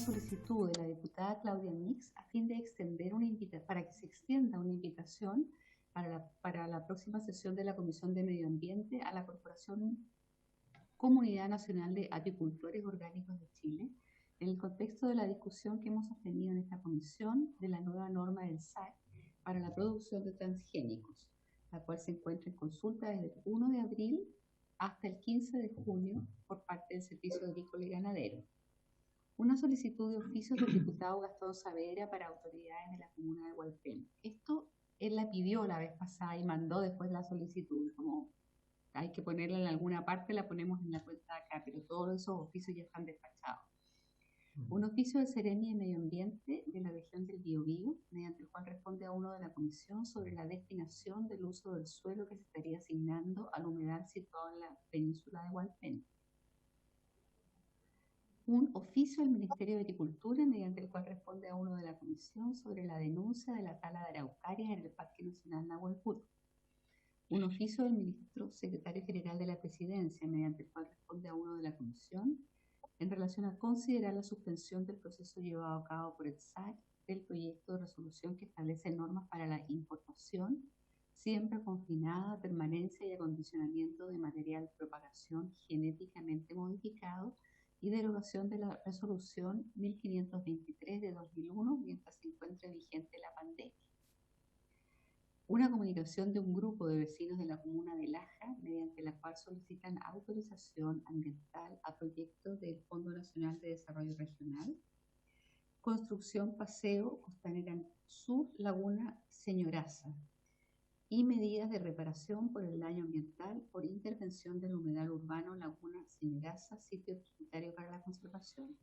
solicitud de la diputada Claudia Mix a fin de extender para que se extienda una invitación para la próxima sesión de la Comisión de Medio Ambiente a la Corporación Comunidad Nacional de Apicultores Orgánicos de Chile, en el contexto de la discusión que hemos sostenido en esta comisión de la nueva norma del SAC para la producción de transgénicos, la cual se encuentra en consulta desde el 1 de abril hasta el 15 de junio por parte del Servicio Agrícola y Ganadero. Una solicitud de oficios del diputado Gastón Saavedra para autoridades de la comuna de Hualpén. Esto él la pidió la vez pasada y mandó después la solicitud. Como hay que ponerla en alguna parte, la ponemos en la cuenta acá, pero todos esos oficios ya están despachados. Un oficio del Seremi de Medio Ambiente de la región del Biobío, mediante el cual responde a uno de la comisión sobre la destinación del uso del suelo que se estaría asignando al humedal situado en la península de Hualpén. Un oficio del Ministerio de Agricultura, mediante el cual responde a uno de la comisión sobre la denuncia de la tala de araucarias en el Parque Nacional Nahuel Huapi. Un oficio del Ministro Secretario General de la Presidencia, mediante el cual responde a uno de la comisión, en relación a considerar la suspensión del proceso llevado a cabo por el SAC del proyecto de resolución que establece normas para la importación, siembra confinada, permanencia y acondicionamiento de material de propagación genéticamente modificado y derogación de la resolución 1523 de 2001 mientras se encuentre vigente la pandemia. Una comunicación de un grupo de vecinos de la comuna de Laja, mediante la cual solicitan autorización ambiental a proyectos del Fondo Nacional de Desarrollo Regional, construcción Paseo Costanera Sur Laguna Señoraza y medidas de reparación por el daño ambiental por intervención del humedal urbano Laguna Señoraza, sitio prioritario para la conservación.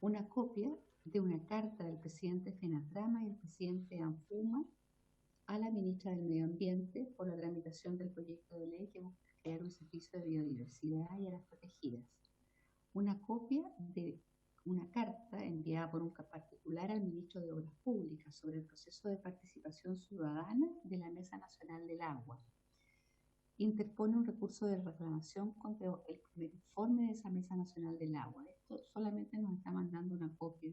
Una copia de una carta del presidente FENATRAMA y el presidente ANFUMA a la ministra del Medio Ambiente por la tramitación del proyecto de ley que busca crear un servicio de biodiversidad y áreas protegidas. Una copia de una carta enviada por un particular al ministro de Obras Públicas sobre el proceso de participación ciudadana de la Mesa Nacional del Agua. Interpone un recurso de reclamación contra el primer informe de esa Mesa Nacional del Agua. Esto solamente nos está mandando una copia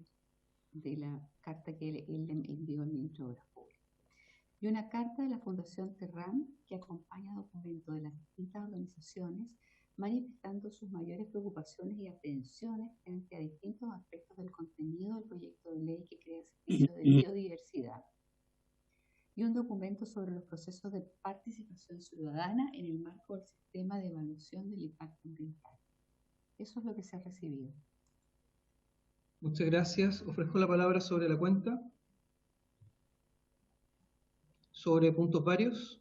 de la carta que él envió al ministro de Obras Públicas. Y una carta de la Fundación Terram que acompaña documentos de las distintas organizaciones manifestando sus mayores preocupaciones y aprehensiones frente a distintos aspectos del contenido del proyecto de ley que crea el servicio de biodiversidad. Y un documento sobre los procesos de participación ciudadana en el marco del sistema de evaluación del impacto ambiental. Eso es lo que se ha recibido. Muchas gracias. Ofrezco la palabra sobre la cuenta. Sobre puntos varios.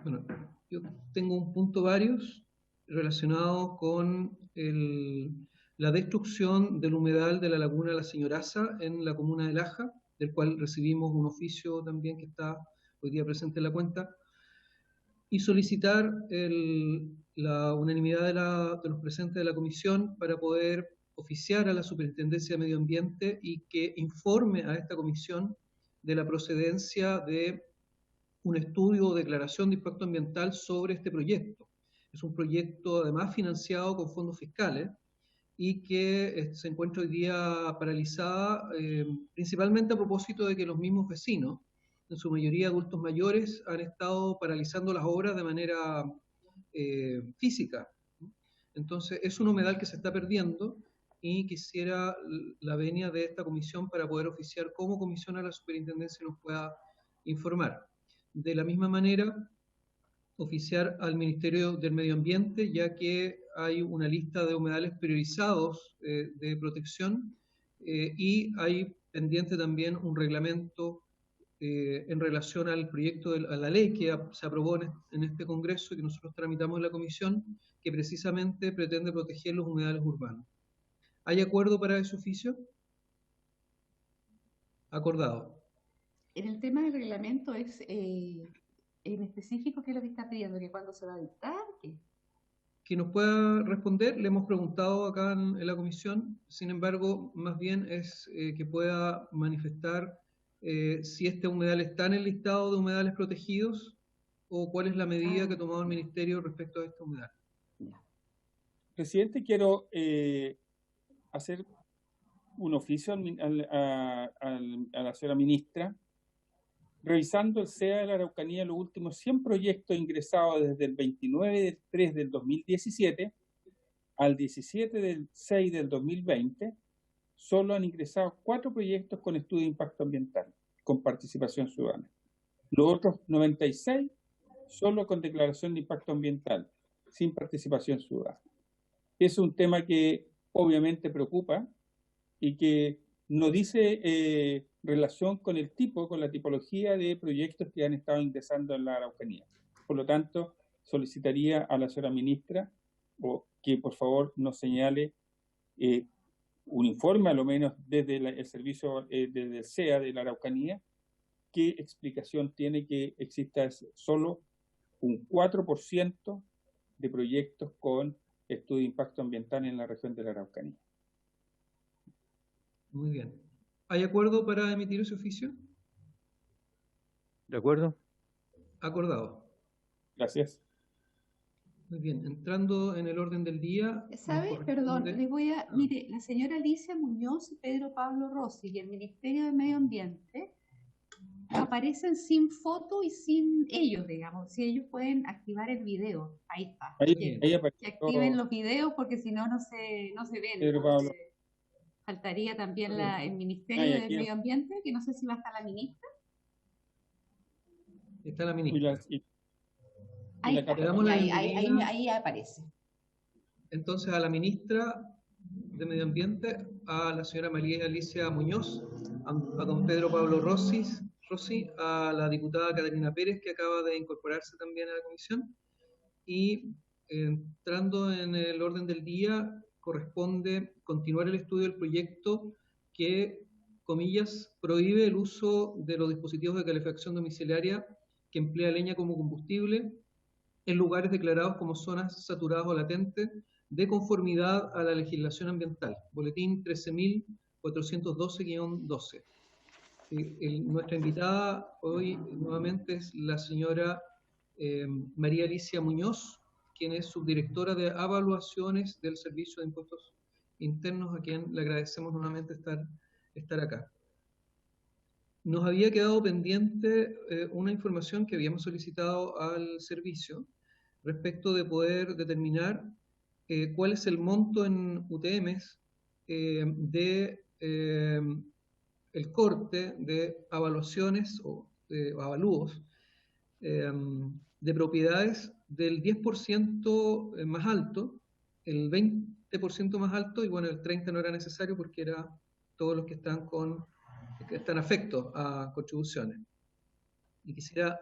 Bueno, yo tengo un punto varios relacionado con la destrucción del humedal de la laguna La Señoraza en la comuna de Laja, del cual recibimos un oficio también que está hoy día presente en la cuenta, y solicitar la unanimidad de los presentes de la comisión para poder oficiar a la Superintendencia de Medio Ambiente y que informe a esta comisión de la procedencia de un estudio o declaración de impacto ambiental sobre este proyecto. Es un proyecto además financiado con fondos fiscales y que se encuentra hoy día paralizada principalmente a propósito de que los mismos vecinos, en su mayoría adultos mayores, han estado paralizando las obras de manera física. Entonces es un humedal que se está perdiendo y quisiera la venia de esta comisión para poder oficiar como comisión a la superintendencia y nos pueda informar. De la misma manera, oficiar al Ministerio del Medio Ambiente, ya que hay una lista de humedales priorizados de protección y hay pendiente también un reglamento en relación al proyecto, a la ley que se aprobó en este Congreso y que nosotros tramitamos en la Comisión, que precisamente pretende proteger los humedales urbanos. ¿Hay acuerdo para ese oficio? Acordado. En el tema del reglamento es en específico qué es lo que está pidiendo, que cuándo se va a dictar, ¿qué? Que nos pueda responder, le hemos preguntado acá en la comisión, sin embargo, más bien es que pueda manifestar si este humedal está en el listado de humedales protegidos o cuál es la medida que ha tomado el Ministerio respecto a este humedal. Ya. Presidente, quiero hacer un oficio a la señora ministra. Revisando el CEA de la Araucanía, los últimos 100 proyectos ingresados desde el 29 de 3 del 2017 al 17 del 6 del 2020, solo han ingresado 4 proyectos con estudio de impacto ambiental, con participación ciudadana. Los otros 96 solo con declaración de impacto ambiental, sin participación ciudadana. Es un tema que obviamente preocupa y que no dice relación con con la tipología de proyectos que han estado ingresando en la Araucanía. Por lo tanto, solicitaría a la señora ministra que por favor nos señale un informe, a lo menos desde el servicio, desde el CEA de la Araucanía, qué explicación tiene que exista solo un 4% de proyectos con estudio de impacto ambiental en la región de la Araucanía. Muy bien. ¿Hay acuerdo para emitir ese oficio? ¿De acuerdo? Acordado. Gracias. Muy bien. Entrando en el orden del día. ¿Sabe? Perdón, les voy a... Mire, la señora Alicia Muñoz y Pedro Pablo Rossi y el Ministerio de Medio Ambiente aparecen sin foto y sin ellos, digamos. Si ellos pueden activar el video. Ahí está. Ahí apareció, que activen los videos porque si no, no se ven. Pedro Pablo. Faltaría también el Ministerio de Medio Ambiente, que no sé si va a estar la ministra. Está la ministra. Ahí aparece. Entonces a la ministra de Medio Ambiente, a la señora María Alicia Muñoz, a don Pedro Pablo Rossi, a la diputada Catalina Pérez, que acaba de incorporarse también a la comisión. Y entrando en el orden del día, corresponde continuar el estudio del proyecto que, comillas, prohíbe el uso de los dispositivos de calefacción domiciliaria que emplea leña como combustible en lugares declarados como zonas saturadas o latentes de conformidad a la legislación ambiental. Boletín 13.412-12. Nuestra invitada hoy nuevamente es la señora María Alicia Muñoz, quien es subdirectora de evaluaciones del Servicio de Impuestos Internos, a quien le agradecemos nuevamente estar acá. Nos había quedado pendiente una información que habíamos solicitado al servicio respecto de poder determinar cuál es el monto en UTMs de el corte de evaluaciones o avalúos de propiedades del 10% más alto, el 20% más alto, y bueno, el 30% no era necesario porque era todos los que están afectos a contribuciones. Y quisiera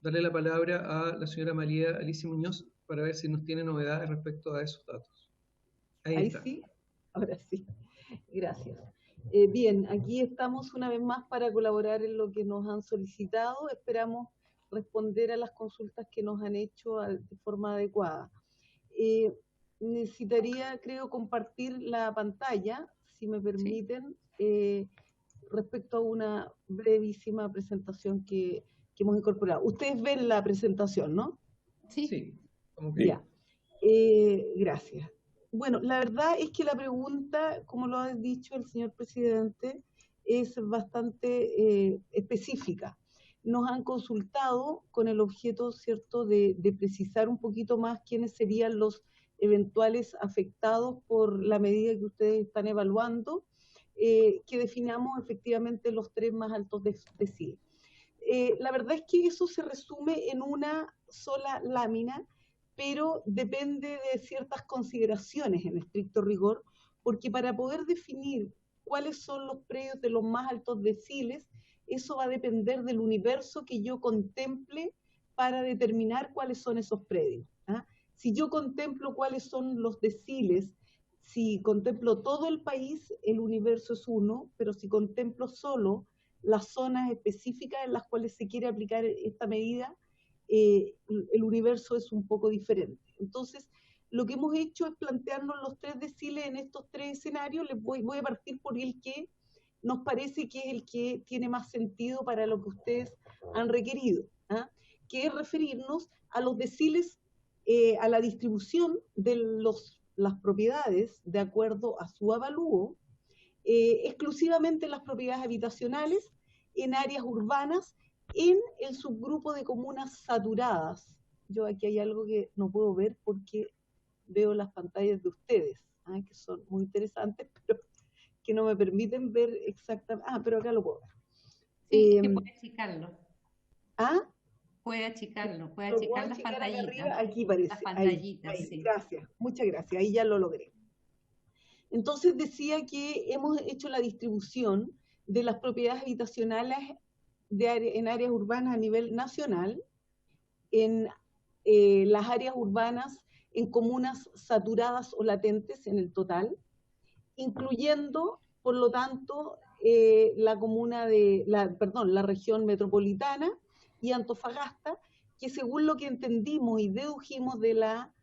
darle la palabra a la señora María Alicia Muñoz para ver si nos tiene novedades respecto a esos datos. Ahí sí, ahora sí. Gracias. Bien, aquí estamos una vez más para colaborar en lo que nos han solicitado. Esperamos responder a las consultas que nos han hecho de forma adecuada. Necesitaría, creo, compartir la pantalla, si me permiten, respecto a una brevísima presentación que hemos incorporado. Ustedes ven la presentación, ¿no? Sí. Okay. Ya. Gracias. Bueno, la verdad es que la pregunta, como lo ha dicho el señor presidente, es bastante específica. Nos han consultado con el objeto, ¿cierto?, de precisar un poquito más quiénes serían los eventuales afectados por la medida que ustedes están evaluando, que definamos efectivamente los 3 más altos deciles. La verdad es que eso se resume en una sola lámina, pero depende de ciertas consideraciones en estricto rigor, porque para poder definir cuáles son los predios de los más altos deciles, eso va a depender del universo que yo contemple para determinar cuáles son esos predios. Si yo contemplo cuáles son los deciles, si contemplo todo el país, el universo es 1, pero si contemplo solo las zonas específicas en las cuales se quiere aplicar esta medida, el universo es un poco diferente. Entonces, lo que hemos hecho es plantearnos los 3 deciles en estos 3 escenarios. Voy a partir por el que nos parece que es el que tiene más sentido para lo que ustedes han requerido, que es referirnos a los deciles, a la distribución de los las propiedades de acuerdo a su avalúo, exclusivamente las propiedades habitacionales en áreas urbanas en el subgrupo de comunas saturadas. Yo aquí hay algo que no puedo ver porque veo las pantallas de ustedes, que son muy interesantes, pero que no me permiten ver exactamente. Pero acá lo puedo ver. Sí, que puede achicarlo. Puede achicarlo, puede ¿Lo puedo achicar las achicar acá pantallitas. arriba? Aquí parece. Las pantallitas, ahí. sí. Gracias, muchas gracias, ahí ya lo logré. Entonces decía que hemos hecho la distribución de las propiedades habitacionales en áreas urbanas a nivel nacional, en las áreas urbanas en comunas saturadas o latentes en el total, incluyendo, por lo tanto, la región metropolitana y Antofagasta, que según lo que entendimos y dedujimos de la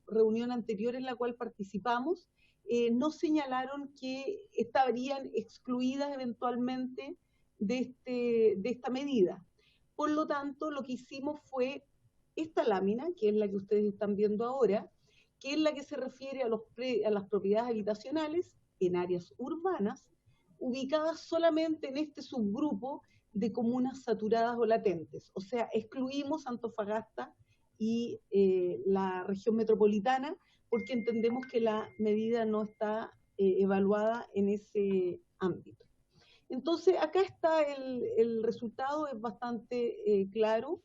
reunión anterior en la cual participamos, nos señalaron que estarían excluidas eventualmente de esta medida. Por lo tanto, lo que hicimos fue esta lámina, que es la que ustedes están viendo ahora, que es la que se refiere a las propiedades habitacionales en áreas urbanas, ubicadas solamente en este subgrupo de comunas saturadas o latentes. O sea, excluimos Antofagasta y la región metropolitana, porque entendemos que la medida no está evaluada en ese ámbito. Entonces, acá está el resultado, es bastante claro.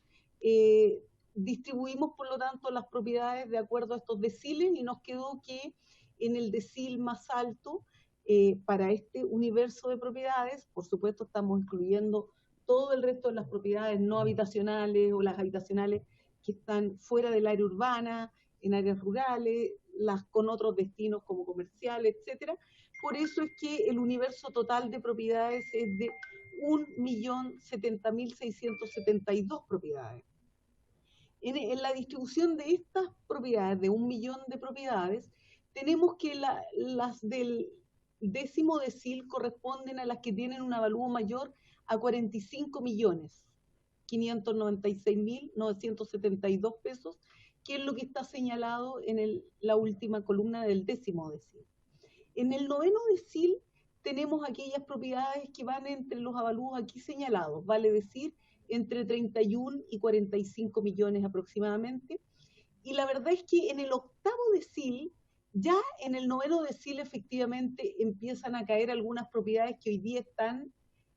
Distribuimos, por lo tanto, las propiedades de acuerdo a estos deciles y nos quedó que en el decil más alto, para este universo de propiedades, por supuesto estamos incluyendo todo el resto de las propiedades no habitacionales o las habitacionales que están fuera del área urbana, en áreas rurales, las con otros destinos como comerciales, etcétera. Por eso es que el universo total de propiedades es de 1.070.672 propiedades. En la distribución de estas propiedades, de 1 millón de propiedades, tenemos que las del décimo decil corresponden a las que tienen un avalúo mayor a 45.596.972 pesos, que es lo que está señalado en la última columna del décimo decil. En el noveno decil tenemos aquellas propiedades que van entre los avalúos aquí señalados, vale decir, entre 31 y 45 millones aproximadamente. Y la verdad es que en el octavo decil, ya en el noveno decil efectivamente empiezan a caer algunas propiedades que hoy día están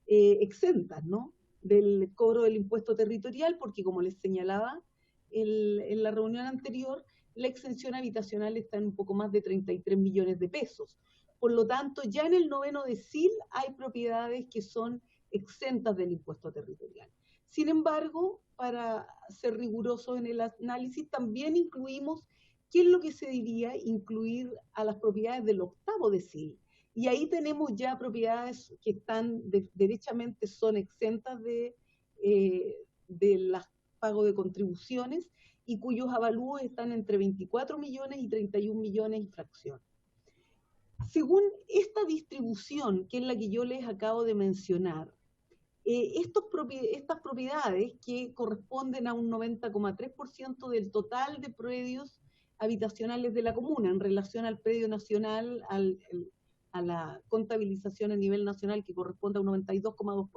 exentas, ¿no?, del cobro del impuesto territorial, porque como les señalaba en la reunión anterior, la exención habitacional está en un poco más de 33 millones de pesos. Por lo tanto, ya en el noveno decil hay propiedades que son exentas del impuesto territorial. Sin embargo, para ser rigurosos en el análisis, también incluimos qué es lo que se diría incluir a las propiedades del octavo decil. Y ahí tenemos ya propiedades que están, derechamente son exentas de los pagos de contribuciones y cuyos avalúos están entre 24 millones y 31 millones y fracción. Según esta distribución, que es la que yo les acabo de mencionar, estas propiedades que corresponden a un 90,3% del total de predios habitacionales de la comuna en relación al predio nacional, a la contabilización a nivel nacional que corresponde a un 92,2%.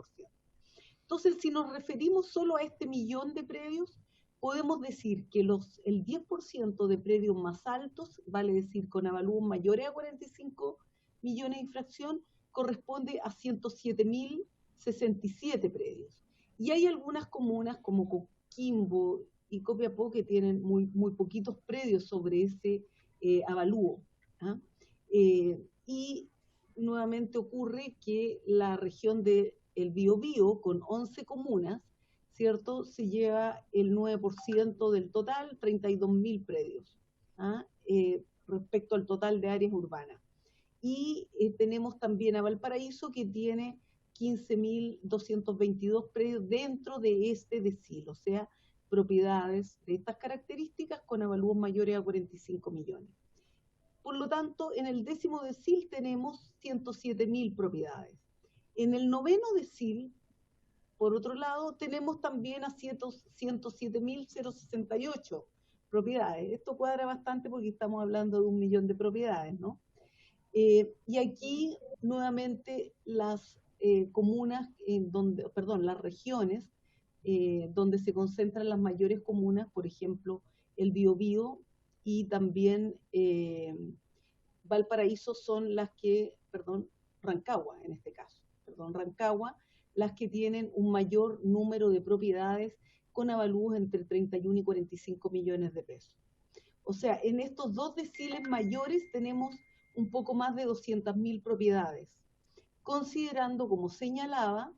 Entonces, si nos referimos solo a este millón de predios, podemos decir que el 10% de predios más altos, vale decir con avalúos mayores a 45 millones de fracción, corresponde a 107.067 predios. Y hay algunas comunas como Coquimbo y Copiapó que tienen muy poquitos predios sobre ese avalúo. Y nuevamente ocurre que la región del Biobío, con 11 comunas, ¿cierto?, se lleva el 9% del total, 32.000 predios, respecto al total de áreas urbanas. Y tenemos también a Valparaíso, que tiene 15.222 predios dentro de este decil, o sea, propiedades de estas características con avalúos mayores a 45 millones. Por lo tanto, en el décimo decil tenemos 107.000 propiedades. En el noveno decil, por otro lado, tenemos también a 107.068 propiedades. Esto cuadra bastante porque estamos hablando de 1 millón de propiedades, ¿no? Y aquí nuevamente las comunas, las regiones donde se concentran las mayores comunas, por ejemplo, el Biobío y también Valparaíso son las que, Rancagua en este caso, Rancagua, las que tienen un mayor número de propiedades con avalúos entre 31 y 45 millones de pesos. O sea, en estos dos deciles mayores tenemos un poco más de 200.000 propiedades, considerando, como señalaba,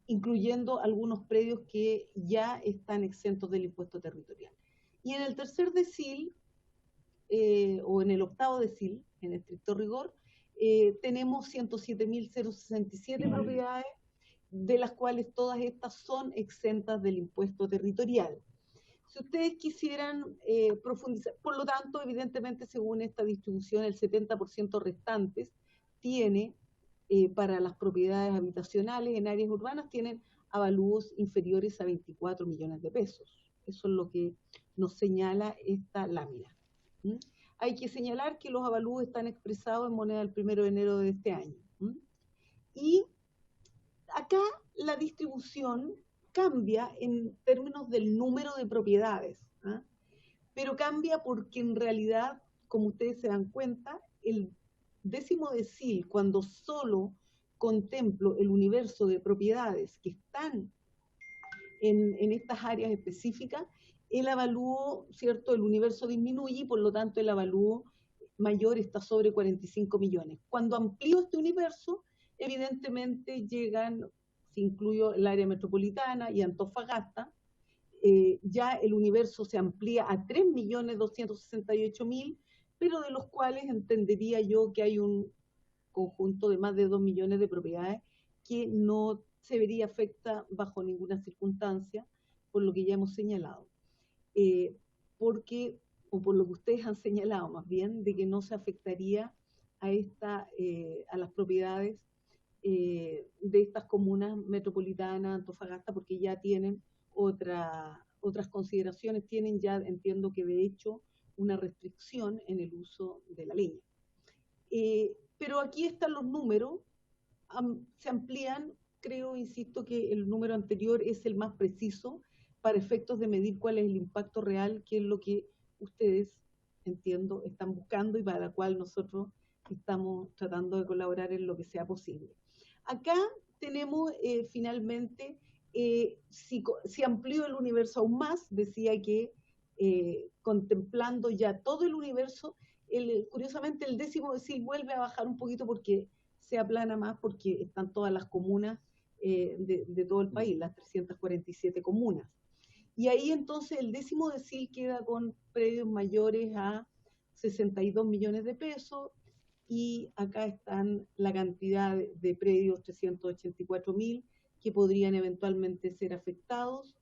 incluyendo algunos predios que ya están exentos del impuesto territorial. Y en el tercer decil, o en el octavo decil, en estricto rigor, tenemos 107.067 propiedades, de las cuales todas estas son exentas del impuesto territorial. Si ustedes quisieran profundizar, por lo tanto, evidentemente, según esta distribución, el 70% restantes tiene, para las propiedades habitacionales en áreas urbanas, tienen avalúos inferiores a 24 millones de pesos. Eso es lo que nos señala esta lámina. Hay que señalar que los avalúos están expresados en moneda del 1 de enero de este año. Y acá la distribución cambia en términos del número de propiedades, pero cambia porque en realidad, como ustedes se dan cuenta, el 10º decil, cuando solo contemplo el universo de propiedades que están en estas áreas específicas, el avalúo, ¿cierto?, el universo disminuye y por lo tanto el avalúo mayor está sobre 45 millones. Cuando amplío este universo, evidentemente llegan, si incluyo el área metropolitana y Antofagasta, ya el universo se amplía a 3.268.000, pero de los cuales entendería yo que hay un conjunto de más de 2 millones de propiedades que no se vería afecta bajo ninguna circunstancia, por lo que ya hemos señalado. O por lo que ustedes han señalado más bien, de que no se afectaría a las propiedades de estas comunas metropolitanas, Antofagasta, porque ya tienen otras consideraciones, tienen ya, entiendo que de hecho, una restricción en el uso de la leña. Pero aquí están los números, se amplían, creo, insisto, que el número anterior es el más preciso para efectos de medir cuál es el impacto real, que es lo que ustedes, entiendo, están buscando y para la cual nosotros estamos tratando de colaborar en lo que sea posible. Acá tenemos finalmente, si amplío el universo aún más, decía que contemplando ya todo el universo, curiosamente el 10º decil vuelve a bajar un poquito porque se aplana más, porque están todas las comunas de todo el país, las 347 comunas. Y ahí entonces el 10º decil queda con predios mayores a 62 millones de pesos, y acá están la cantidad de predios, 384.000, que podrían eventualmente ser afectados.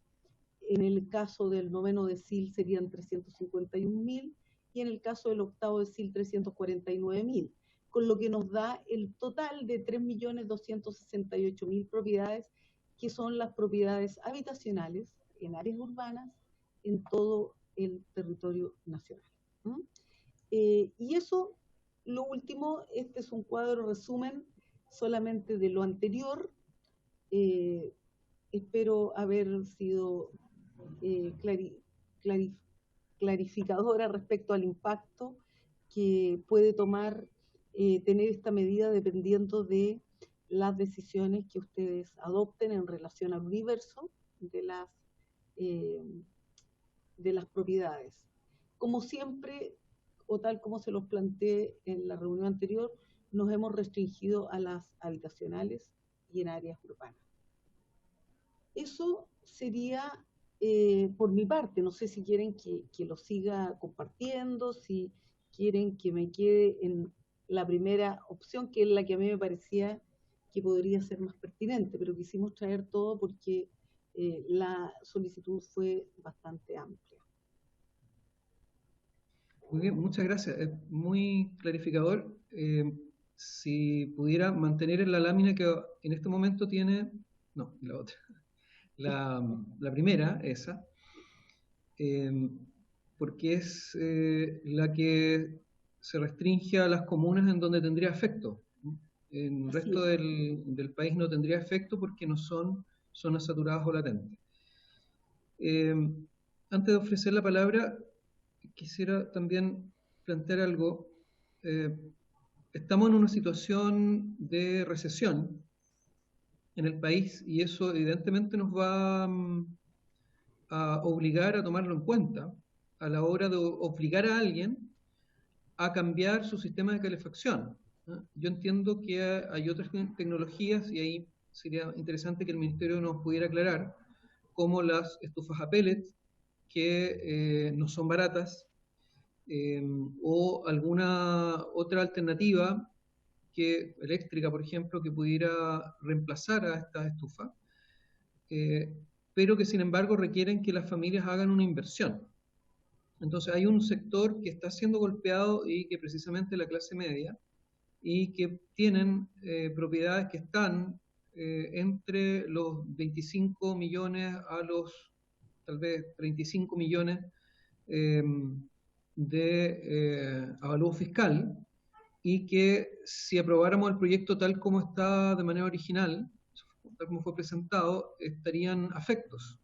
En el caso del 9º decil serían 351.000, y en el caso del 8º decil 349.000, con lo que nos da el total de 3.268.000 propiedades, que son las propiedades habitacionales en áreas urbanas en todo el territorio nacional. Y eso, lo último, este es un cuadro resumen solamente de lo anterior. Espero haber sido clarificadora respecto al impacto que puede tener esta medida dependiendo de las decisiones que ustedes adopten en relación al universo de las propiedades. Como siempre, o tal como se los planteé en la reunión anterior, nos hemos restringido a las habitacionales y en áreas urbanas. Eso sería por mi parte. No sé si quieren que lo siga compartiendo, si quieren que me quede en la primera opción, que es la que a mí me parecía que podría ser más pertinente, pero quisimos traer todo porque la solicitud fue bastante amplia. Muy bien, muchas gracias. Es muy clarificador. Si pudiera mantener en la lámina que en este momento tiene, no, la otra, La primera, esa, porque es la que se restringe a las comunas en donde tendría efecto. En el Así resto es. del país no tendría efecto porque no son zonas saturadas o latentes. Antes de ofrecer la palabra, quisiera también plantear algo. Estamos en una situación de recesión en el país y eso evidentemente nos va a obligar a tomarlo en cuenta a la hora de obligar a alguien a cambiar su sistema de calefacción, ¿no? Yo entiendo que hay otras tecnologías y ahí sería interesante que el Ministerio nos pudiera aclarar, como las estufas a pellets, que no son baratas, o alguna otra alternativa eléctrica, por ejemplo, que pudiera reemplazar a estas estufas, pero que sin embargo requieren que las familias hagan una inversión. Entonces hay un sector que está siendo golpeado y que precisamente la clase media, y que tienen propiedades que están entre los 25 millones a los tal vez 35 millones eh, de avalúo fiscal, y que si aprobáramos el proyecto tal como está de manera original, tal como fue presentado, estarían afectos.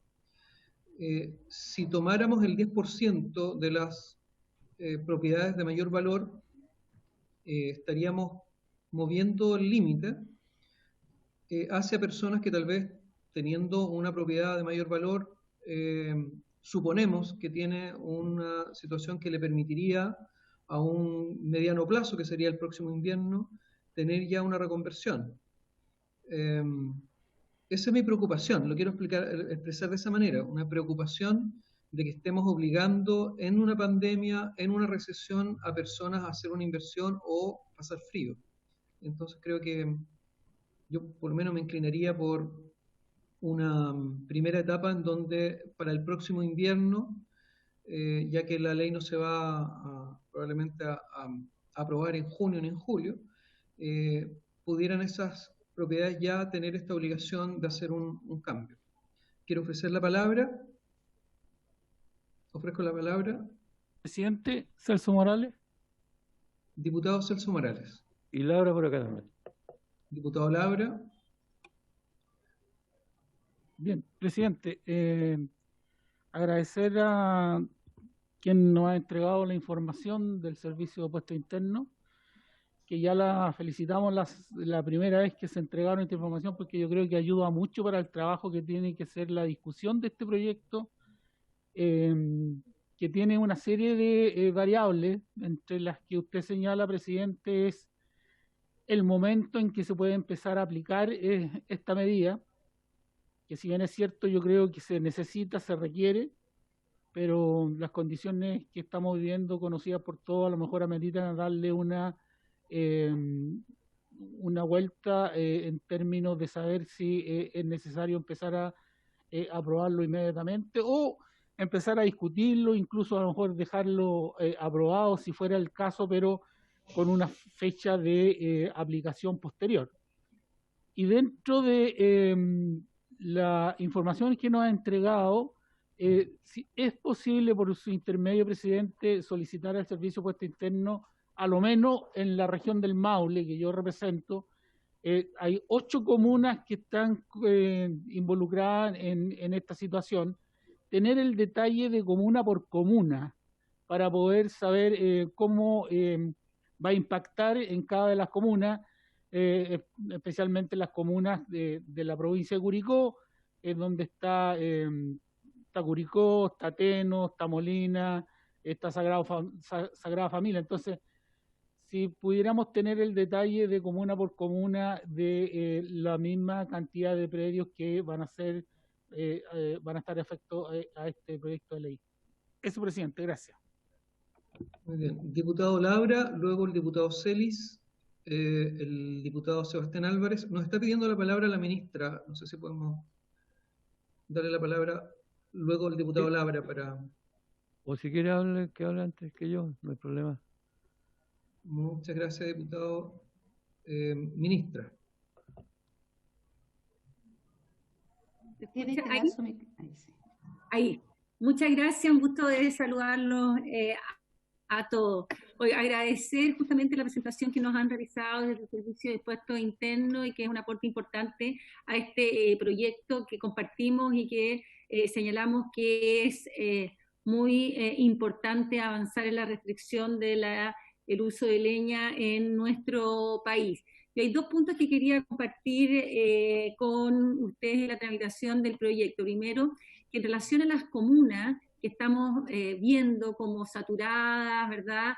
Si tomáramos el 10% de las propiedades de mayor valor, estaríamos moviendo el límite hacia personas que tal vez teniendo una propiedad de mayor valor, suponemos que tiene una situación que le permitiría a un mediano plazo, que sería el próximo invierno, tener ya una reconversión. Esa es mi preocupación, lo quiero expresar de esa manera, una preocupación de que estemos obligando en una pandemia, en una recesión, a personas a hacer una inversión o pasar frío. Entonces creo que yo por lo menos me inclinaría por una primera etapa en donde para el próximo invierno, ya que la ley no se va probablemente a aprobar en junio ni en julio, pudieran esas propiedades ya tener esta obligación de hacer un cambio. Quiero ofrecer la palabra. Ofrezco la palabra. Presidente Celso Morales. Diputado Celso Morales. Y Laura por acá también. Diputado Laura. Bien, presidente, agradecer a quien nos ha entregado la información del Servicio de Puesto Interno, que ya la felicitamos la primera vez que se entregaron esta información, porque yo creo que ayuda mucho para el trabajo que tiene que ser la discusión de este proyecto, que tiene una serie de variables, entre las que usted señala, presidente, es el momento en que se puede empezar a aplicar esta medida, que si bien es cierto, yo creo que se necesita, se requiere, pero las condiciones que estamos viviendo, conocidas por todos, a lo mejor ameritan darle una vuelta en términos de saber si es necesario empezar a aprobarlo inmediatamente o empezar a discutirlo, incluso a lo mejor dejarlo aprobado si fuera el caso, pero con una fecha de aplicación posterior. Y dentro de la información que nos ha entregado, si es posible por su intermedio, presidente, solicitar al Servicio de Puesto Interno, a lo menos en la región del Maule, que yo represento, hay 8 comunas que están involucradas en esta situación, tener el detalle de comuna por comuna para poder saber cómo va a impactar en cada de las comunas, especialmente las comunas de la provincia de Curicó, donde está Curicó, está Teno, está Molina, está Sagrada Familia. Entonces, si pudiéramos tener el detalle de comuna por comuna de la misma cantidad de predios que van a estar efecto a este proyecto de ley. Eso, presidente, gracias. Muy bien. Diputado Laura, luego el diputado Celis, el diputado Sebastián Álvarez. Nos está pidiendo la palabra la ministra. No sé si podemos darle la palabra luego al diputado Laura para... O si quiere que hable antes que yo, no hay problema. Muchas gracias, diputado. Ministra. Tiene este Ahí, caso, ahí sí. ahí. Muchas gracias, un gusto de saludarlos a todos. Hoy agradecer justamente la presentación que nos han realizado desde el Servicio de Impuestos Internos y que es un aporte importante a este proyecto que compartimos y que señalamos que es muy importante avanzar en la restricción del uso de leña en nuestro país. Y hay dos puntos que quería compartir con ustedes en la tramitación del proyecto. Primero, que en relación a las comunas que estamos viendo como saturadas, ¿verdad?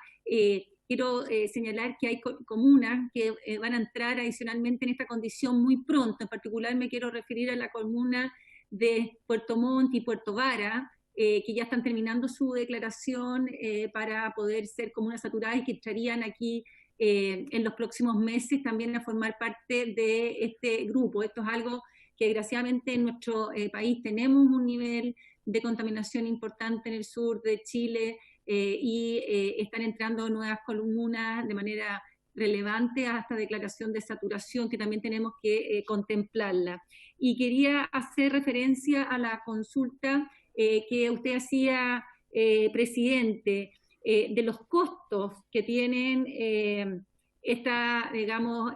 Quiero señalar que hay comunas que van a entrar adicionalmente en esta condición muy pronto. En particular me quiero referir a la comuna de Puerto Montt y Puerto Vara, que ya están terminando su declaración para poder ser comunas saturadas y que entrarían aquí en los próximos meses también a formar parte de este grupo. Esto es algo que desgraciadamente en nuestro país tenemos un nivel de contaminación importante en el sur de Chile y están entrando nuevas comunas de manera relevante hasta declaración de saturación, que también tenemos que contemplarla. Y quería hacer referencia a la consulta que usted hacía, presidente, de los costos que tienen digamos,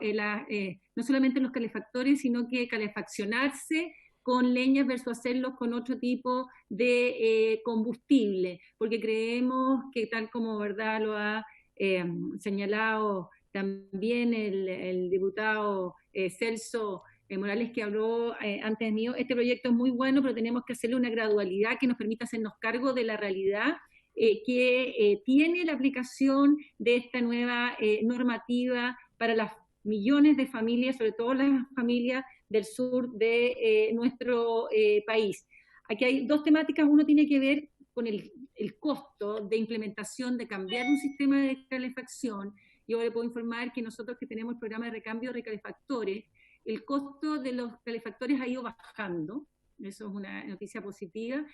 no solamente los calefactores, sino que calefaccionarse con leñas versus hacerlos con otro tipo de combustible, porque creemos que tal como verdad lo ha señalado también el diputado Celso Morales, que habló antes mío, este proyecto es muy bueno, pero tenemos que hacerle una gradualidad que nos permita hacernos cargo de la realidad que tiene la aplicación de esta nueva normativa para las millones de familias, sobre todo las familias del sur de nuestro país. Aquí hay dos temáticas, uno tiene que ver con el costo de implementación, de cambiar un sistema de calefacción. Yo le puedo informar que nosotros que tenemos el programa de recambio de calefactores, el costo de los calefactores ha ido bajando. Eso es una noticia positiva,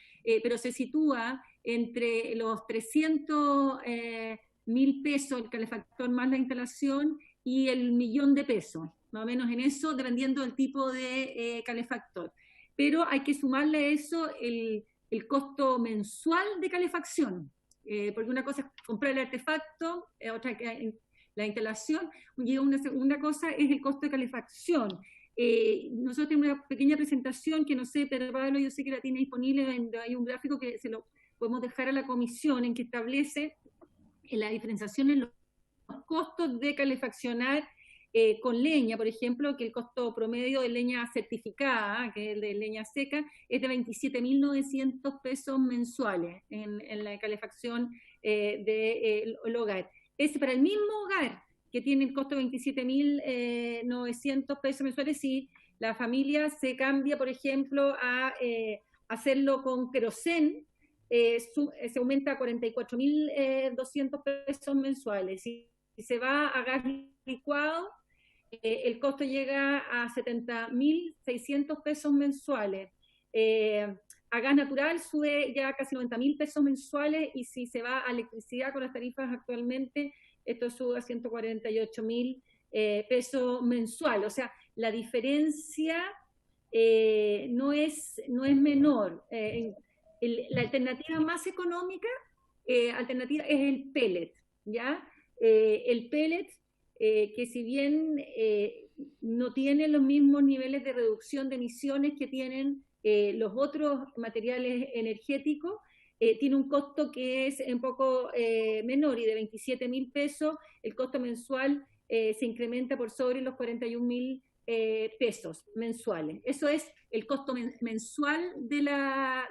pero se sitúa entre los 300.000 pesos el calefactor más la instalación y el 1.000.000 de pesos, más o menos en eso, dependiendo del tipo de calefactor. Pero hay que sumarle a eso el costo mensual de calefacción, porque una cosa es comprar el artefacto, otra que la instalación, y una segunda cosa es el costo de calefacción. Nosotros tenemos una pequeña presentación que no sé, pero Pablo, yo sé que la tiene disponible, hay un gráfico que se lo podemos dejar a la comisión en que establece la diferenciación en los costos de calefaccionar con leña, por ejemplo, que el costo promedio de leña certificada, que es el de leña seca, es de 27.900 pesos mensuales en la calefacción del hogar. Es para el mismo hogar que tiene el costo de 27.900 pesos mensuales si la familia se cambia, por ejemplo, a hacerlo con querosén, se aumenta a 44.200 pesos mensuales. Si se va a gas licuado, el costo llega a 70.600 pesos mensuales. A gas natural sube ya a casi 90.000 pesos mensuales, y si se va a electricidad con las tarifas actualmente, esto sube a 148.000 pesos mensuales. O sea, la diferencia no es menor. La alternativa más económica alternativa es el pellet, ¿ya? El pellet, que si bien no tiene los mismos niveles de reducción de emisiones que tienen los otros materiales energéticos, tiene un costo que es un poco menor, y de 27.000 pesos el costo mensual se incrementa por sobre los 41.000 pesos mensuales. Eso es el costo mensual de la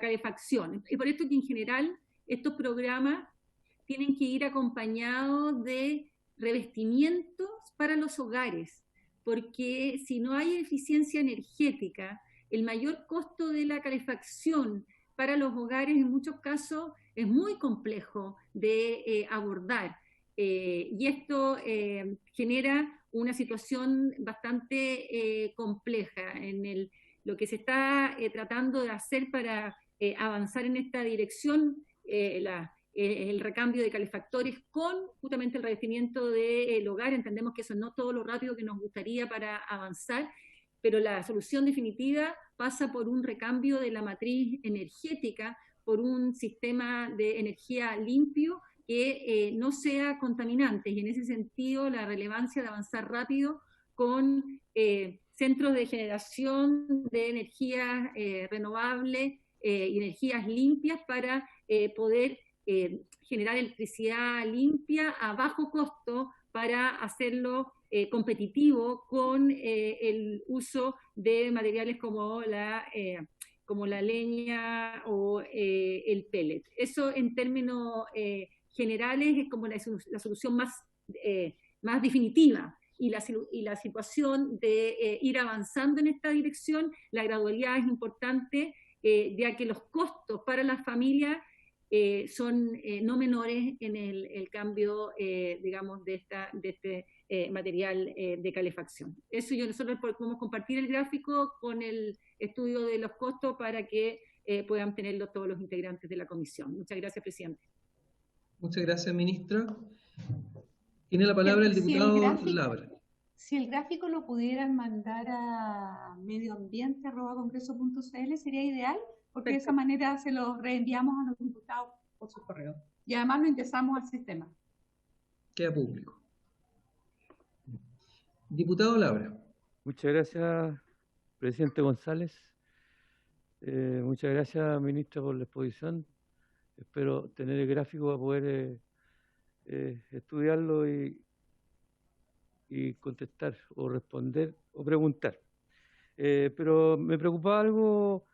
calefacción. Y por esto que en general estos programas tienen que ir acompañados de revestimientos para los hogares, porque si no hay eficiencia energética, el mayor costo de la calefacción para los hogares en muchos casos es muy complejo de abordar. Y esto genera una situación bastante compleja en lo que se está tratando de hacer para avanzar en esta dirección, el recambio de calefactores con justamente el revestimiento del hogar. Entendemos que eso no es todo lo rápido que nos gustaría para avanzar, pero la solución definitiva pasa por un recambio de la matriz energética, por un sistema de energía limpio que no sea contaminante, y en ese sentido la relevancia de avanzar rápido con centros de generación de energías renovables y energías limpias para poder generar electricidad limpia a bajo costo para hacerlo competitivo con el uso de materiales como la leña o el pellet. Eso en términos generales es como la solución más definitiva. Y la situación de ir avanzando en esta dirección, la gradualidad es importante, ya que los costos para las familias son no menores en el cambio, digamos, de este material de calefacción. Eso nosotros podemos compartir el gráfico con el estudio de los costos para que puedan tenerlo todos los integrantes de la comisión. Muchas gracias, presidente. Muchas gracias, ministra. Tiene la palabra el diputado Labra. Si el gráfico lo pudieran mandar a medioambiente@congreso.cl sería ideal, porque de esa manera se lo reenviamos a los diputados por su correo. Y además lo ingresamos al sistema. Queda público. Diputado Labra. Muchas gracias, presidente González. Muchas gracias, ministra, por la exposición. Espero tener el gráfico para poder estudiarlo y contestar o responder o preguntar. Pero me preocupaba algo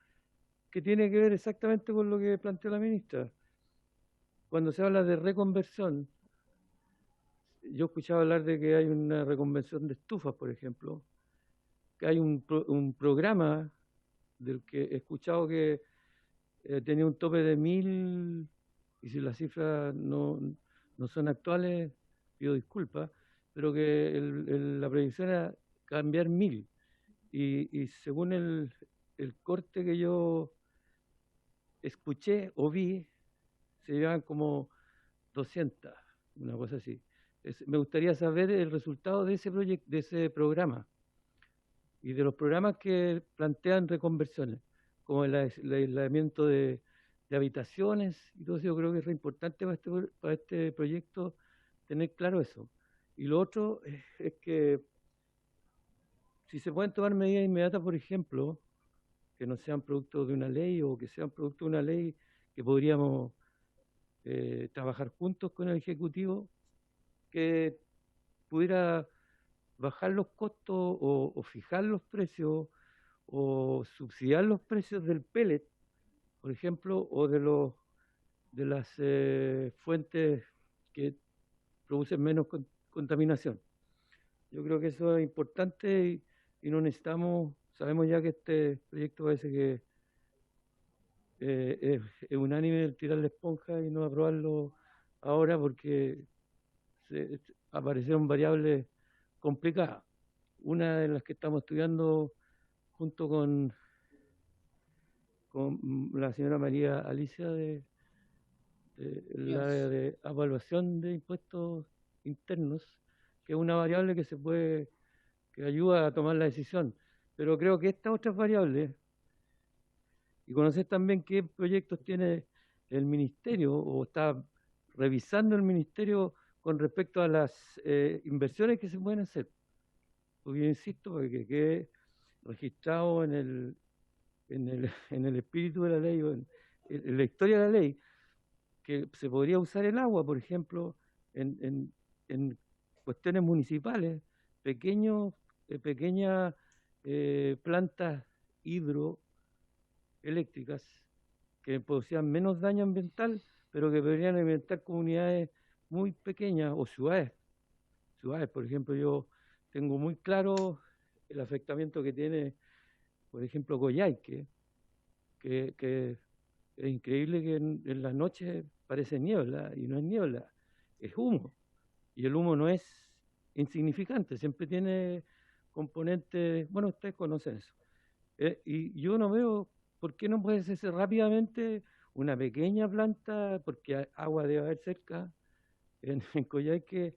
que tiene que ver exactamente con lo que planteó la ministra. Cuando se habla de reconversión, yo escuchaba hablar de que hay una reconversión de estufas, por ejemplo, que hay un programa del que he escuchado que tenía un tope de 1000, y si las cifras no son actuales, pido disculpas, pero que la previsión era cambiar 1000. Y según el corte que yo escuché o vi, se llevan como 200, una cosa así. Me gustaría saber el resultado de ese proyecto, de ese programa, y de los programas que plantean reconversiones, como el aislamiento de habitaciones y todo eso. Yo creo que es re importante para este proyecto tener claro eso. Y lo otro es que si se pueden tomar medidas inmediatas, por ejemplo, que no sean producto de una ley, o que sean producto de una ley que podríamos trabajar juntos con el Ejecutivo, que pudiera bajar los costos o fijar los precios o subsidiar los precios del pellet, por ejemplo, o de las fuentes que producen menos contaminación. Yo creo que eso es importante y no necesitamos, sabemos ya que este proyecto parece que es unánime el tirar la esponja y no aprobarlo ahora porque aparecieron variables complicadas. Una de las que estamos estudiando junto con la señora María Alicia del área de evaluación de impuestos internos, que es una variable que ayuda a tomar la decisión. Pero creo que estas otras variables, y conocer también qué proyectos tiene el ministerio o está revisando el ministerio con respecto a las inversiones que se pueden hacer. Porque yo insisto, porque quede registrado en el espíritu de la ley o en la historia de la ley, que se podría usar el agua, por ejemplo, en cuestiones municipales, pequeñas plantas hidroeléctricas que producían menos daño ambiental, pero que podrían alimentar comunidades muy pequeñas o ciudades. Por ejemplo, yo tengo muy claro el afectamiento que tiene, por ejemplo, Coyhaique, que es increíble que en las noches parece niebla, y no es niebla, es humo. Y el humo no es insignificante, siempre tiene componentes, bueno, ustedes conocen eso. Y yo no veo por qué no puede hacerse rápidamente una pequeña planta, porque agua debe haber cerca, en Coyhaique,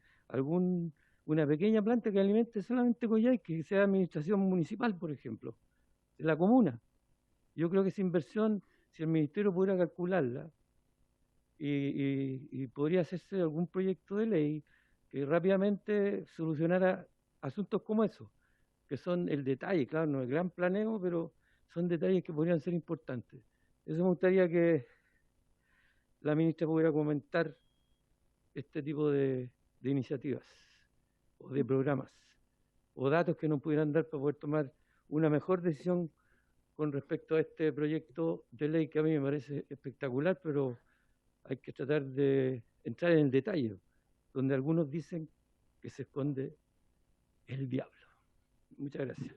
una pequeña planta que alimente solamente Coyhaique, que sea administración municipal, por ejemplo, de la comuna. Yo creo que esa inversión, si el ministerio pudiera calcularla, y podría hacerse algún proyecto de ley que rápidamente solucionara asuntos como esos, que son el detalle, claro, no el gran planeo, pero son detalles que podrían ser importantes. Eso me gustaría que la ministra pudiera comentar este tipo de iniciativas, o de programas, o datos que nos pudieran dar para poder tomar una mejor decisión con respecto a este proyecto de ley que a mí me parece espectacular, pero hay que tratar de entrar en el detalle, donde algunos dicen que se esconde el diablo. Muchas gracias.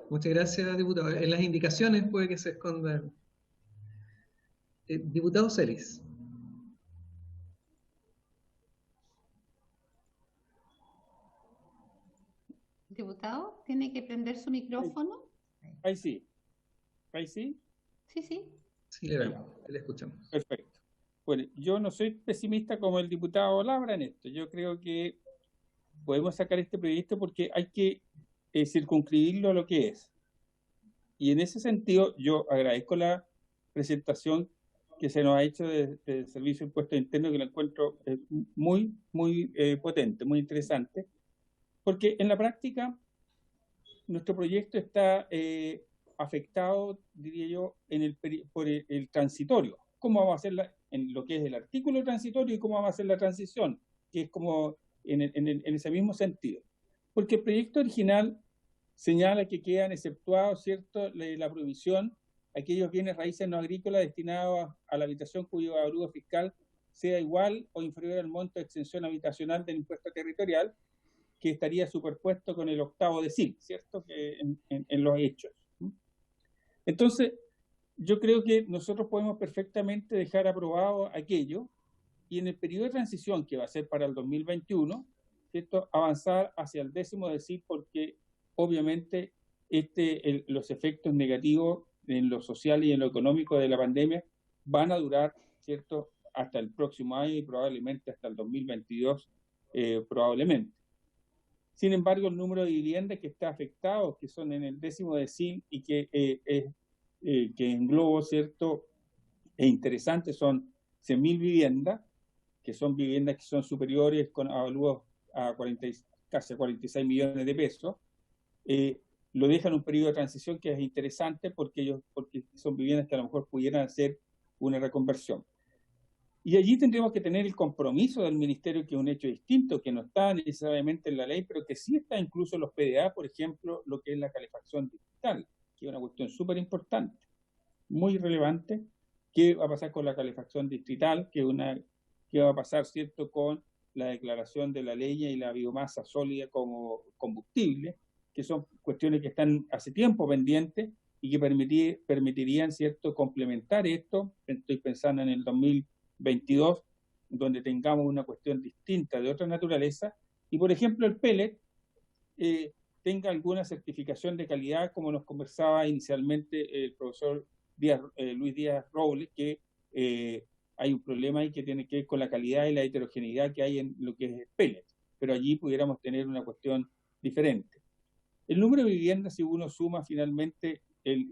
Muchas gracias, diputado. En las indicaciones puede que se esconda. Diputado Celis. Diputado, ¿tiene que prender su micrófono? Ahí sí. ¿Ahí sí? Sí, sí. Sí, le escuchamos. Perfecto. Bueno, yo no soy pesimista como el diputado Labra en esto. Yo creo que podemos sacar este proyecto porque hay que circunscribirlo a lo que es. Y en ese sentido, yo agradezco la presentación que se nos ha hecho del Servicio de Impuestos Internos, que lo encuentro muy potente, muy interesante, porque en la práctica nuestro proyecto está afectado, diría yo, por el transitorio. ¿Cómo vamos a hacer en lo que es el artículo transitorio y cómo vamos a hacer la transición? Que es como en ese mismo sentido. Porque el proyecto original señala que quedan exceptuados, ¿cierto?, la prohibición aquellos bienes raíces no agrícolas destinados a la habitación cuyo avalúo fiscal sea igual o inferior al monto de exención habitacional del impuesto territorial, que estaría superpuesto con el octavo decil, ¿cierto?, que en los hechos. Entonces, yo creo que nosotros podemos perfectamente dejar aprobado aquello y en el periodo de transición que va a ser para el 2021, ¿cierto?, avanzar hacia el 10º decil, porque obviamente los efectos negativos en lo social y en lo económico de la pandemia van a durar, ¿cierto?, hasta el próximo año y probablemente hasta el 2022, probablemente. Sin embargo, el número de viviendas que está afectado, que son en el 10º decil y que englobo, ¿cierto?, e interesante, son 100.000 viviendas, que son viviendas que son superiores con avalúos a casi 46 millones de pesos. Lo dejan un periodo de transición que es interesante porque son viviendas que a lo mejor pudieran hacer una reconversión. Y allí tendremos que tener el compromiso del Ministerio, que es un hecho distinto, que no está necesariamente en la ley, pero que sí está incluso en los PDA, por ejemplo, lo que es la calefacción digital, que es una cuestión súper importante, muy relevante. ¿Qué va a pasar con la calefacción distrital? ¿Qué va a pasar, ¿cierto?, con la declaración de la leña y la biomasa sólida como combustible, que son cuestiones que están hace tiempo pendientes y que permitirían, ¿cierto?, complementar esto? Estoy pensando en el 2022, donde tengamos una cuestión distinta de otra naturaleza, y por ejemplo el pellet tenga alguna certificación de calidad, como nos conversaba inicialmente el profesor Luis Díaz Robles, que hay un problema ahí que tiene que ver con la calidad y la heterogeneidad que hay en lo que es el pellet, pero allí pudiéramos tener una cuestión diferente. El número de viviendas, si uno suma finalmente,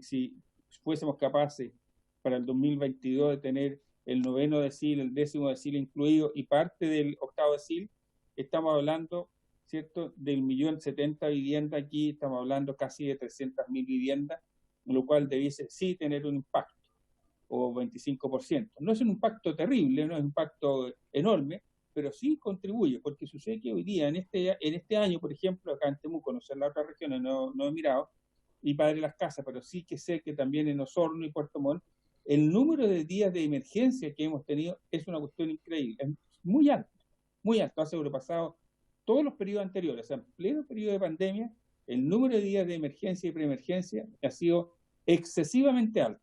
si fuésemos capaces para el 2022 de tener el 9º decil, el 10º decil incluido y parte del 8º decil, estamos hablando, ¿cierto?, del 1.070.000 viviendas aquí, estamos hablando casi de 300.000 viviendas, lo cual debiese sí tener un impacto, o 25%. No es un impacto terrible, no es un impacto enorme, pero sí contribuye, porque sucede que hoy día, en este año, por ejemplo, acá en Temuco, no sé en las otras regiones, no he mirado, y Padre Las Casas, pero sí que sé que también en Osorno y Puerto Montt, el número de días de emergencia que hemos tenido es una cuestión increíble, es muy alto, ha sobrepasado todos los periodos anteriores. O sea, en pleno periodo de pandemia, el número de días de emergencia y preemergencia ha sido excesivamente alto.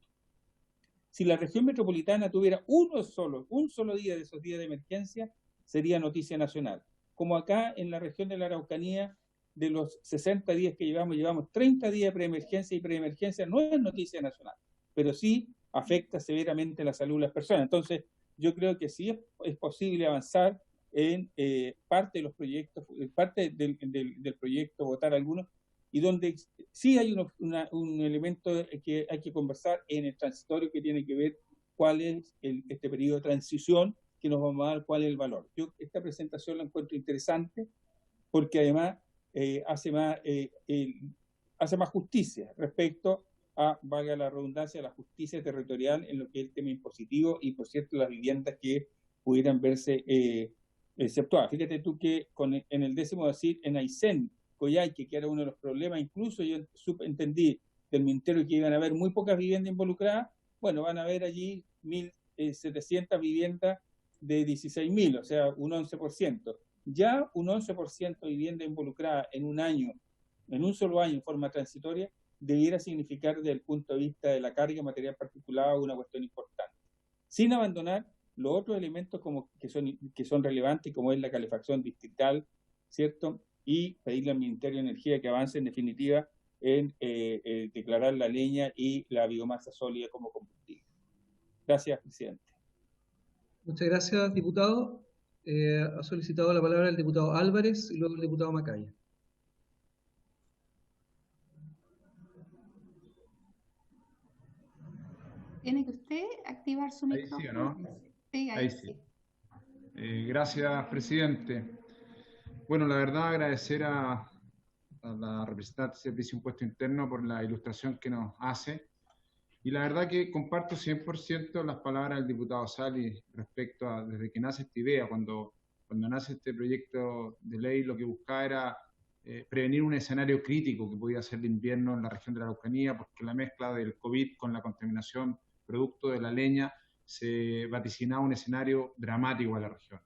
Si la región metropolitana tuviera un solo día de esos días de emergencia, sería noticia nacional. Como acá en la región de la Araucanía, de los 60 días que llevamos 30 días de preemergencia, y preemergencia no es noticia nacional, pero sí afecta severamente la salud de las personas. Entonces, yo creo que sí es posible avanzar en parte de los proyectos, parte del proyecto, votar algunos, y donde sí hay un elemento que hay que conversar en el transitorio que tiene que ver cuál es este periodo de transición que nos vamos a dar, cuál es el valor. Yo esta presentación la encuentro interesante porque además hace más justicia respecto a, valga la redundancia, la justicia territorial en lo que es el tema impositivo y, por cierto, las viviendas que pudieran verse exceptuadas. Fíjate tú que en el 10º decir, en Aysén, Coyhaique, que era uno de los problemas, incluso yo entendí del Ministerio que iban a haber muy pocas viviendas involucradas, bueno, van a haber allí 1.700 viviendas de 16.000, o sea, un 11%. Ya un 11% de vivienda involucrada en un año, en un solo año en forma transitoria, debiera significar desde el punto de vista de la carga material particulada una cuestión importante. Sin abandonar los otros elementos que son relevantes, como es la calefacción distrital, ¿cierto? Y pedirle al Ministerio de Energía que avance en definitiva en declarar la leña y la biomasa sólida como combustible. Gracias, presidente. Muchas gracias, diputado. Ha solicitado la palabra el diputado Álvarez y luego el diputado Macaya. Tiene que usted activar su micrófono. Ahí sí, ¿o no? Sí, ahí sí. Gracias, presidente. Bueno, la verdad, agradecer a la representante del Servicio de Impuesto Interno por la ilustración que nos hace. Y la verdad que comparto 100% las palabras del diputado Sali respecto a, desde que nace esta idea, cuando nace este proyecto de ley, lo que buscaba era prevenir un escenario crítico que podía ser de invierno en la región de la Araucanía, porque la mezcla del COVID con la contaminación producto de la leña se vaticinaba un escenario dramático a la región.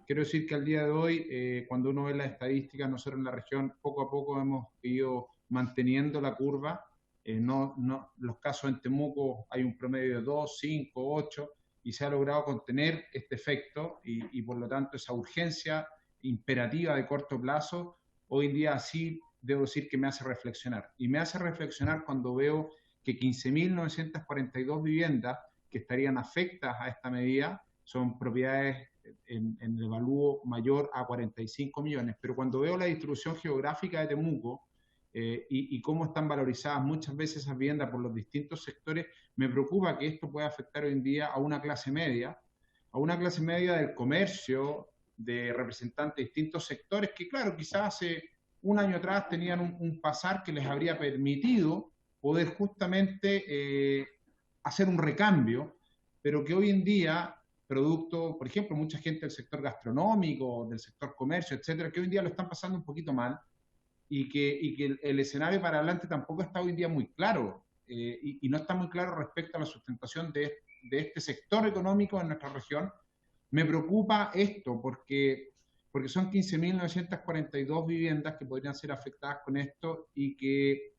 Quiero decir que al día de hoy, cuando uno ve las estadísticas, nosotros en la región poco a poco hemos ido manteniendo la curva. Los casos en Temuco hay un promedio de 2, 5, 8, y se ha logrado contener este efecto y por lo tanto esa urgencia imperativa de corto plazo, hoy en día sí debo decir que me hace reflexionar. Y me hace reflexionar cuando veo que 15.942 viviendas que estarían afectadas a esta medida son propiedades en el evalúo mayor a 45 millones. Pero cuando veo la distribución geográfica de Temuco y cómo están valorizadas muchas veces esas viviendas por los distintos sectores, me preocupa que esto pueda afectar hoy en día a una clase media del comercio, de representantes de distintos sectores que, claro, quizás hace un año atrás tenían un pasar que les habría permitido poder justamente hacer un recambio, pero que hoy en día, producto, por ejemplo, mucha gente del sector gastronómico, del sector comercio, etcétera, que hoy en día lo están pasando un poquito mal y que el escenario para adelante tampoco está hoy en día muy claro y no está muy claro respecto a la sustentación de este sector económico en nuestra región. Me preocupa esto porque son 15.942 viviendas que podrían ser afectadas con esto y que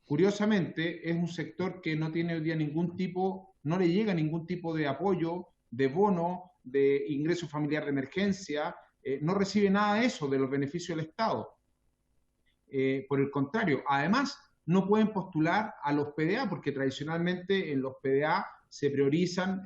curiosamente es un sector que no tiene hoy día no le llega ningún tipo de apoyo, de bono, de ingreso familiar de emergencia, no recibe nada de eso, de los beneficios del Estado. Por el contrario, además no pueden postular a los PDA porque tradicionalmente en los PDA se priorizan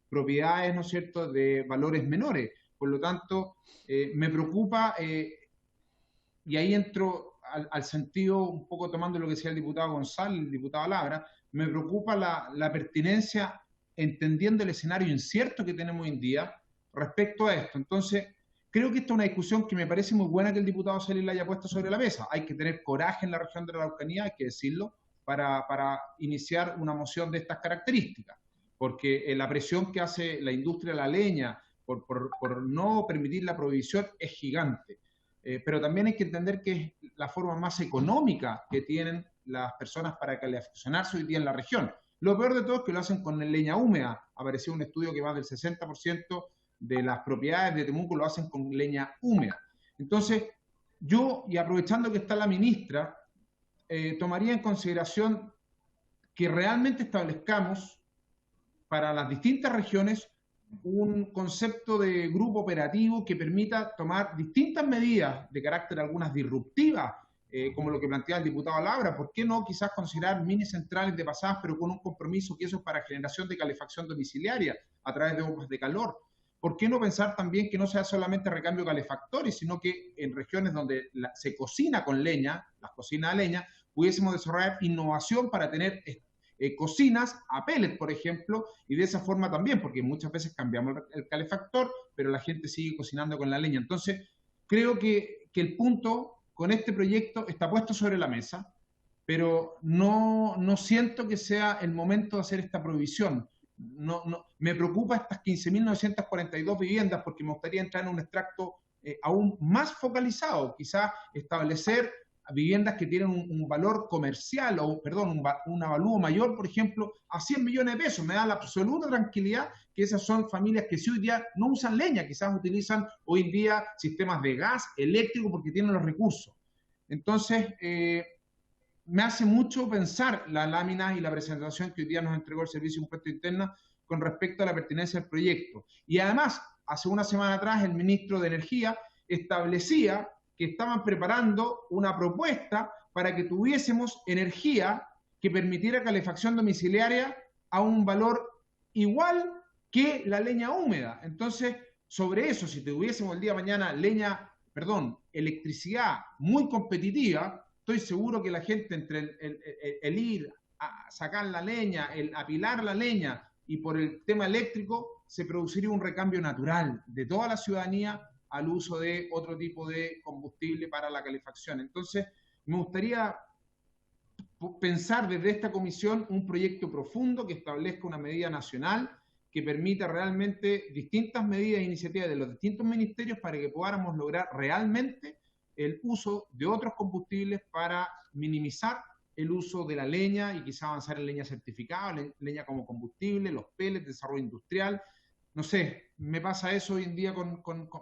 propiedades, ¿no es cierto?, de valores menores. Por lo tanto, me preocupa, y ahí entro al sentido, un poco tomando lo que decía el diputado González, el diputado Labra, me preocupa la pertinencia, entendiendo el escenario incierto que tenemos hoy en día respecto a esto. Entonces, creo que esta es una discusión que me parece muy buena que el diputado Sali la haya puesto sobre la mesa. Hay que tener coraje en la región de la Araucanía, hay que decirlo, para iniciar una moción de estas características. Porque la presión que hace la industria de la leña por no permitir la prohibición es gigante. Pero también hay que entender que es la forma más económica que tienen las personas para calefaccionarse hoy día en la región. Lo peor de todo es que lo hacen con leña húmeda. Apareció un estudio que más del 60% de las propiedades de Temuco lo hacen con leña húmeda. Entonces, yo, y aprovechando que está la ministra, tomaría en consideración que realmente establezcamos para las distintas regiones un concepto de grupo operativo que permita tomar distintas medidas de carácter algunas disruptivas, como lo que plantea el diputado Labra. ¿Por qué no quizás considerar mini centrales de pasadas, pero con un compromiso que eso es para generación de calefacción domiciliaria a través de bombas de calor? ¿por qué no pensar también que no sea solamente recambio de calefactores, sino que en regiones donde se cocina con leña, las cocinas a leña, pudiésemos desarrollar innovación para tener cocinas a pellet, por ejemplo, y de esa forma también, porque muchas veces cambiamos el calefactor, pero la gente sigue cocinando con la leña. Entonces, creo que el punto con este proyecto está puesto sobre la mesa, pero no siento que sea el momento de hacer esta prohibición. Me preocupa estas 15.942 viviendas porque me gustaría entrar en un extracto aún más focalizado, quizás establecer viviendas que tienen un valor comercial o, perdón, un avalúo mayor, por ejemplo, a 100 millones de pesos. Me da la absoluta tranquilidad que esas son familias que si hoy día no usan leña, quizás utilizan hoy en día sistemas de gas, eléctrico, porque tienen los recursos. Entonces, me hace mucho pensar la lámina y la presentación que hoy día nos entregó el Servicio de Impuesto Interno con respecto a la pertinencia del proyecto. Y además, hace una semana atrás, el ministro de Energía establecía que estaban preparando una propuesta para que tuviésemos energía que permitiera calefacción domiciliaria a un valor igual que la leña húmeda. Entonces, sobre eso, si tuviésemos el día de mañana electricidad muy competitiva, estoy seguro que la gente entre el ir a sacar la leña, el apilar la leña y por el tema eléctrico, se produciría un recambio natural de toda la ciudadanía al uso de otro tipo de combustible para la calefacción. Entonces, me gustaría pensar desde esta comisión un proyecto profundo que establezca una medida nacional que permita realmente distintas medidas e iniciativas de los distintos ministerios para que podamos lograr realmente el uso de otros combustibles para minimizar el uso de la leña y quizá avanzar en leña certificada, leña como combustible, los pellets, desarrollo industrial. No sé, me pasa eso hoy en día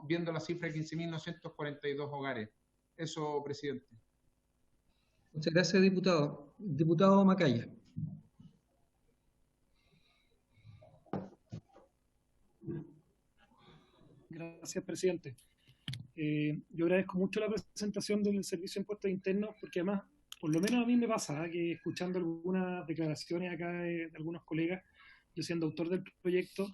viendo la cifra de 15.942 hogares. Eso, presidente. Muchas gracias, diputado. Diputado Macaya. Gracias, presidente. Yo agradezco mucho la presentación del Servicio de Impuestos Internos, porque además, por lo menos a mí me pasa que escuchando algunas declaraciones acá de algunos colegas, yo siendo autor del proyecto,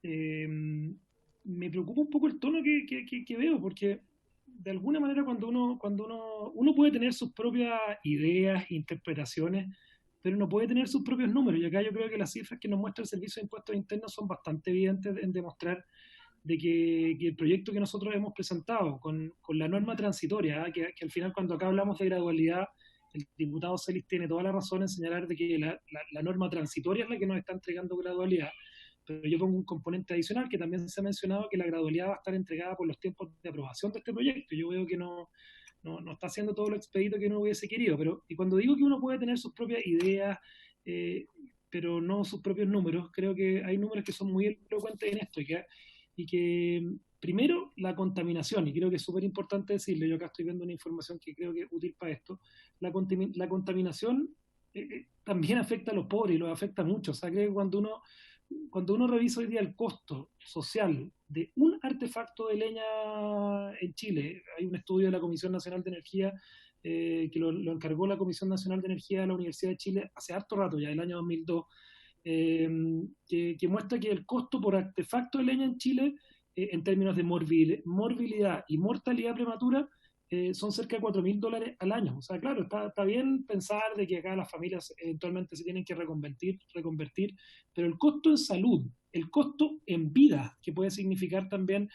me preocupa un poco el tono que veo, porque de alguna manera cuando uno puede tener sus propias ideas, interpretaciones, pero no puede tener sus propios números, y acá yo creo que las cifras que nos muestra el Servicio de Impuestos Internos son bastante evidentes en demostrar de que el proyecto que nosotros hemos presentado con la norma transitoria, que al final cuando acá hablamos de gradualidad, el diputado Celis tiene toda la razón en señalar de que la norma transitoria es la que nos está entregando gradualidad, pero yo pongo un componente adicional que también se ha mencionado, que la gradualidad va a estar entregada por los tiempos de aprobación de este proyecto. Yo veo que no está haciendo todo lo expedito que uno hubiese querido, y cuando digo que uno puede tener sus propias ideas, pero no sus propios números, creo que hay números que son muy elocuentes en esto, y que primero la contaminación, y creo que es súper importante decirlo, yo acá estoy viendo una información que creo que es útil para esto, la contaminación también afecta a los pobres y los afecta mucho. O sea, creo que cuando uno revisa hoy día el costo social de un artefacto de leña en Chile, hay un estudio de la Comisión Nacional de Energía que lo encargó la Comisión Nacional de Energía de la Universidad de Chile hace harto rato, ya el año 2002, que muestra que el costo por artefacto de leña en Chile, en términos de morbilidad y mortalidad prematura, son cerca de $4.000 al año. O sea, claro, está bien pensar de que acá las familias eventualmente se tienen que reconvertir, pero el costo en salud, el costo en vida, que puede significar también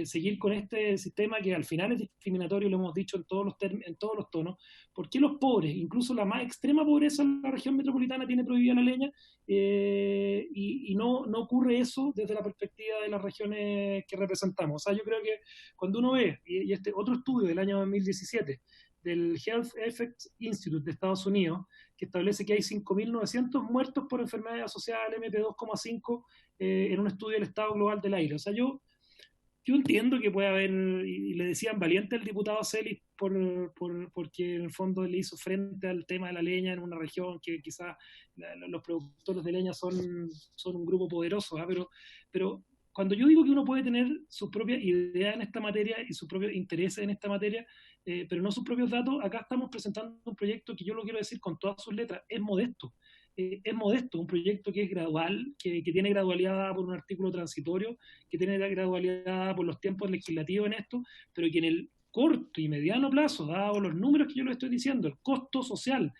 seguir con este sistema que al final es discriminatorio, lo hemos dicho en todos los tonos. ¿Por qué los pobres, incluso la más extrema pobreza en la región metropolitana, tiene prohibida la leña y no ocurre eso desde la perspectiva de las regiones que representamos? O sea, yo creo que cuando uno ve, y este otro estudio del año 2017 del Health Effects Institute de Estados Unidos, que establece que hay 5.900 muertos por enfermedades asociadas al MP2,5 en un estudio del estado global del aire. O sea, yo entiendo que puede haber, y le decían valiente al diputado Celis porque en el fondo le hizo frente al tema de la leña en una región que quizás los productores de leña son un grupo poderoso, ¿eh? Pero cuando yo digo que uno puede tener sus propias ideas en esta materia y sus propios intereses en esta materia, pero no sus propios datos, acá estamos presentando un proyecto que yo lo quiero decir con todas sus letras, es modesto. es modesto, un proyecto que es gradual, que tiene gradualidad dada por un artículo transitorio, que tiene gradualidad dada por los tiempos legislativos en esto, pero que en el corto y mediano plazo, dado los números que yo le estoy diciendo, el costo social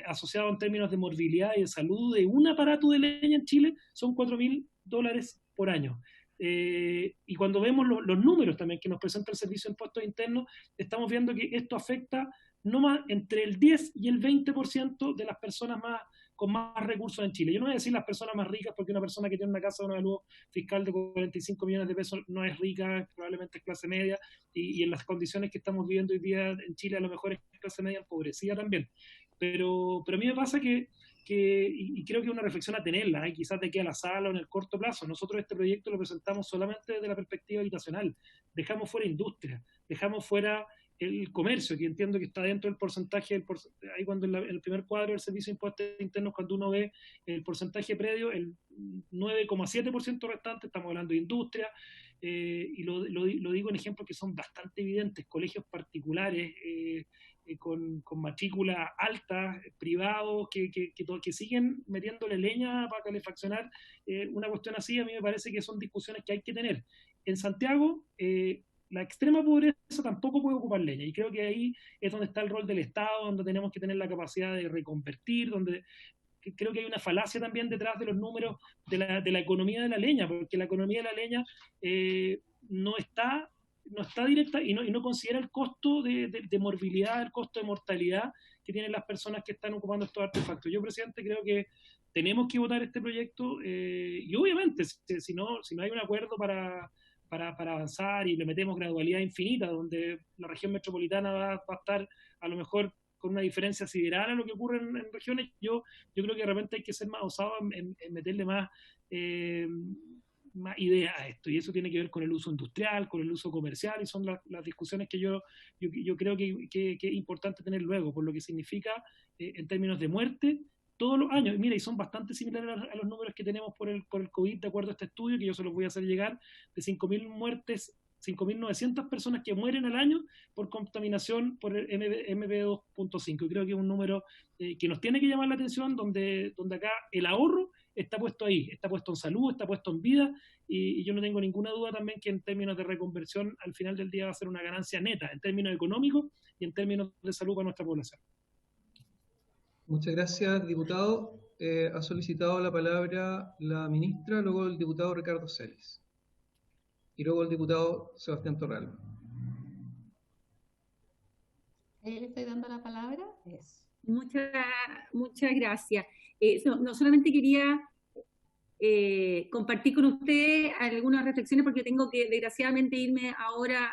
asociado en términos de morbilidad y de salud de un aparato de leña en Chile son $4.000 por año. Y cuando vemos los números también que nos presenta el Servicio de Impuestos Internos, estamos viendo que esto afecta no más entre el 10 y el 20% de las personas con más recursos en Chile. Yo no voy a decir las personas más ricas, porque una persona que tiene una casa de un avalúo fiscal de 45 millones de pesos no es rica, probablemente es clase media, y en las condiciones que estamos viviendo hoy día en Chile a lo mejor es clase media empobrecida también. Pero a mí me pasa y creo que es una reflexión a tenerla, quizás de aquí a la sala o en el corto plazo. Nosotros este proyecto lo presentamos solamente desde la perspectiva habitacional. Dejamos fuera industria, dejamos fuera el comercio, que entiendo que está dentro del porcentaje, ahí cuando en el primer cuadro del Servicio de Impuestos Internos, cuando uno ve el porcentaje predio, el 9,7% restante, estamos hablando de industria, y lo digo en ejemplos que son bastante evidentes, colegios particulares, con matrícula alta, privados, que siguen metiéndole leña para calefaccionar. Una cuestión así a mí me parece que son discusiones que hay que tener. En Santiago, la extrema pobreza tampoco puede ocupar leña, y creo que ahí es donde está el rol del Estado, donde tenemos que tener la capacidad de reconvertir, donde creo que hay una falacia también detrás de los números de la economía de la leña, porque la economía de la leña no está directa y no considera el costo de morbilidad, el costo de mortalidad que tienen las personas que están ocupando estos artefactos. Yo, presidente, creo que tenemos que votar este proyecto, y obviamente si no hay un acuerdo para avanzar y le metemos gradualidad infinita, donde la región metropolitana va a estar a lo mejor con una diferencia sideral a lo que ocurre en regiones, yo creo que de repente hay que ser más osado en meterle más ideas a esto, y eso tiene que ver con el uso industrial, con el uso comercial, y son las discusiones que yo creo que es importante tener luego, por lo que significa en términos de muerte todos los años. Y mira, y son bastante similares a los números que tenemos por el COVID, de acuerdo a este estudio, que yo se los voy a hacer llegar, de 5.000 muertes, 5.900 personas que mueren al año por contaminación por el MP2.5. Y creo que es un número que nos tiene que llamar la atención, donde acá el ahorro está puesto ahí, está puesto en salud, está puesto en vida, y yo no tengo ninguna duda también que en términos de reconversión, al final del día va a ser una ganancia neta, en términos económicos y en términos de salud para nuestra población. Muchas gracias, diputado. Ha solicitado la palabra la ministra, luego el diputado Ricardo Celis y luego el diputado Sebastián Torralba. Le estoy dando la palabra. Muchas gracias. No solamente quería compartir con usted algunas reflexiones, porque tengo que desgraciadamente irme ahora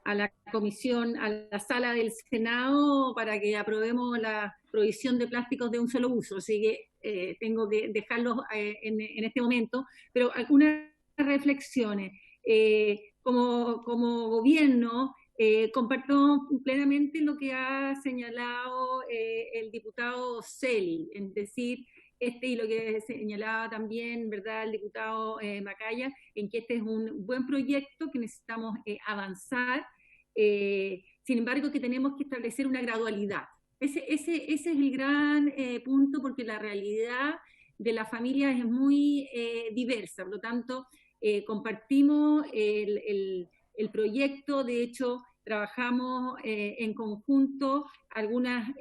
a la comisión, a la sala del Senado, para que aprobemos la prohibición de plásticos de un solo uso, así que tengo que dejarlos en este momento, pero algunas reflexiones. Como gobierno, comparto plenamente lo que ha señalado el diputado Celi, es decir, y lo que señalaba también, ¿verdad?, el diputado Macaya, en que este es un buen proyecto que necesitamos avanzar, sin embargo que tenemos que establecer una gradualidad. Ese es el gran punto, porque la realidad de las familias es muy diversa, por lo tanto compartimos el proyecto. De hecho trabajamos en conjunto algunas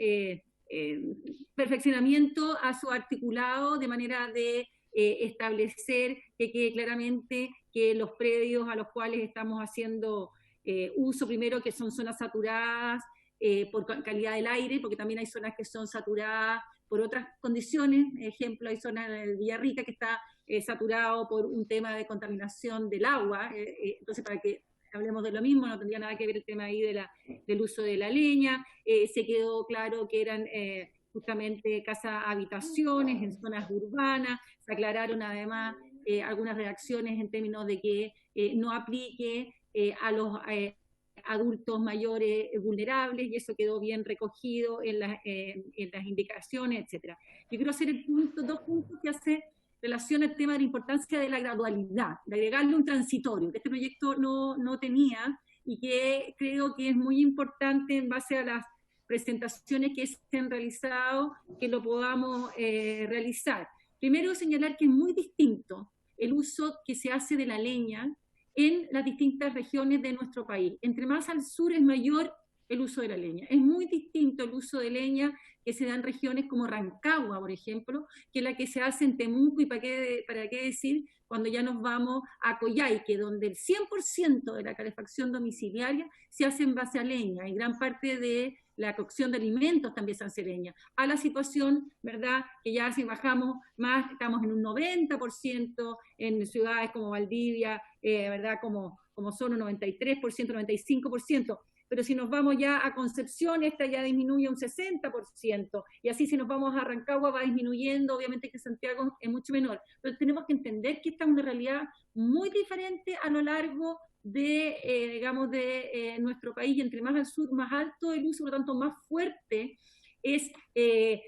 perfeccionamiento a su articulado, de manera de establecer que quede claramente que los predios a los cuales estamos haciendo uso, primero, que son zonas saturadas por calidad del aire, porque también hay zonas que son saturadas por otras condiciones. Ejemplo, hay zonas en Villarrica que está saturado por un tema de contaminación del agua, entonces para que hablemos de lo mismo, no tendría nada que ver el tema ahí del uso de la leña. Se quedó claro que eran justamente casas habitaciones en zonas urbanas. Se aclararon además algunas redacciones en términos de que no aplique a los adultos mayores vulnerables, y eso quedó bien recogido en las indicaciones, etcétera. Yo quiero hacer dos puntos que hace relación al tema de la importancia de la gradualidad, de agregarle un transitorio, que este proyecto no tenía, y que creo que es muy importante en base a las presentaciones que se han realizado, que lo podamos realizar. Primero, señalar que es muy distinto el uso que se hace de la leña en las distintas regiones de nuestro país. Entre más al sur es mayor el uso de la leña. Es muy distinto el uso de leña que se da en regiones como Rancagua, por ejemplo, que la que se hace en Temuco, y para qué decir cuando ya nos vamos a Coyhaique, donde el 100% de la calefacción domiciliaria se hace en base a leña, y gran parte de la cocción de alimentos también se hace leña, a la situación, ¿verdad?, que ya si bajamos más, estamos en un 90%, en ciudades como Valdivia, ¿verdad?, como son un 93%, 95%, pero si nos vamos ya a Concepción, esta ya disminuye un 60%, y así si nos vamos a Rancagua va disminuyendo, obviamente que Santiago es mucho menor. Pero tenemos que entender que esta es una realidad muy diferente a lo largo de, digamos, de nuestro país, y entre más al sur, más alto el uso, por lo tanto más fuerte es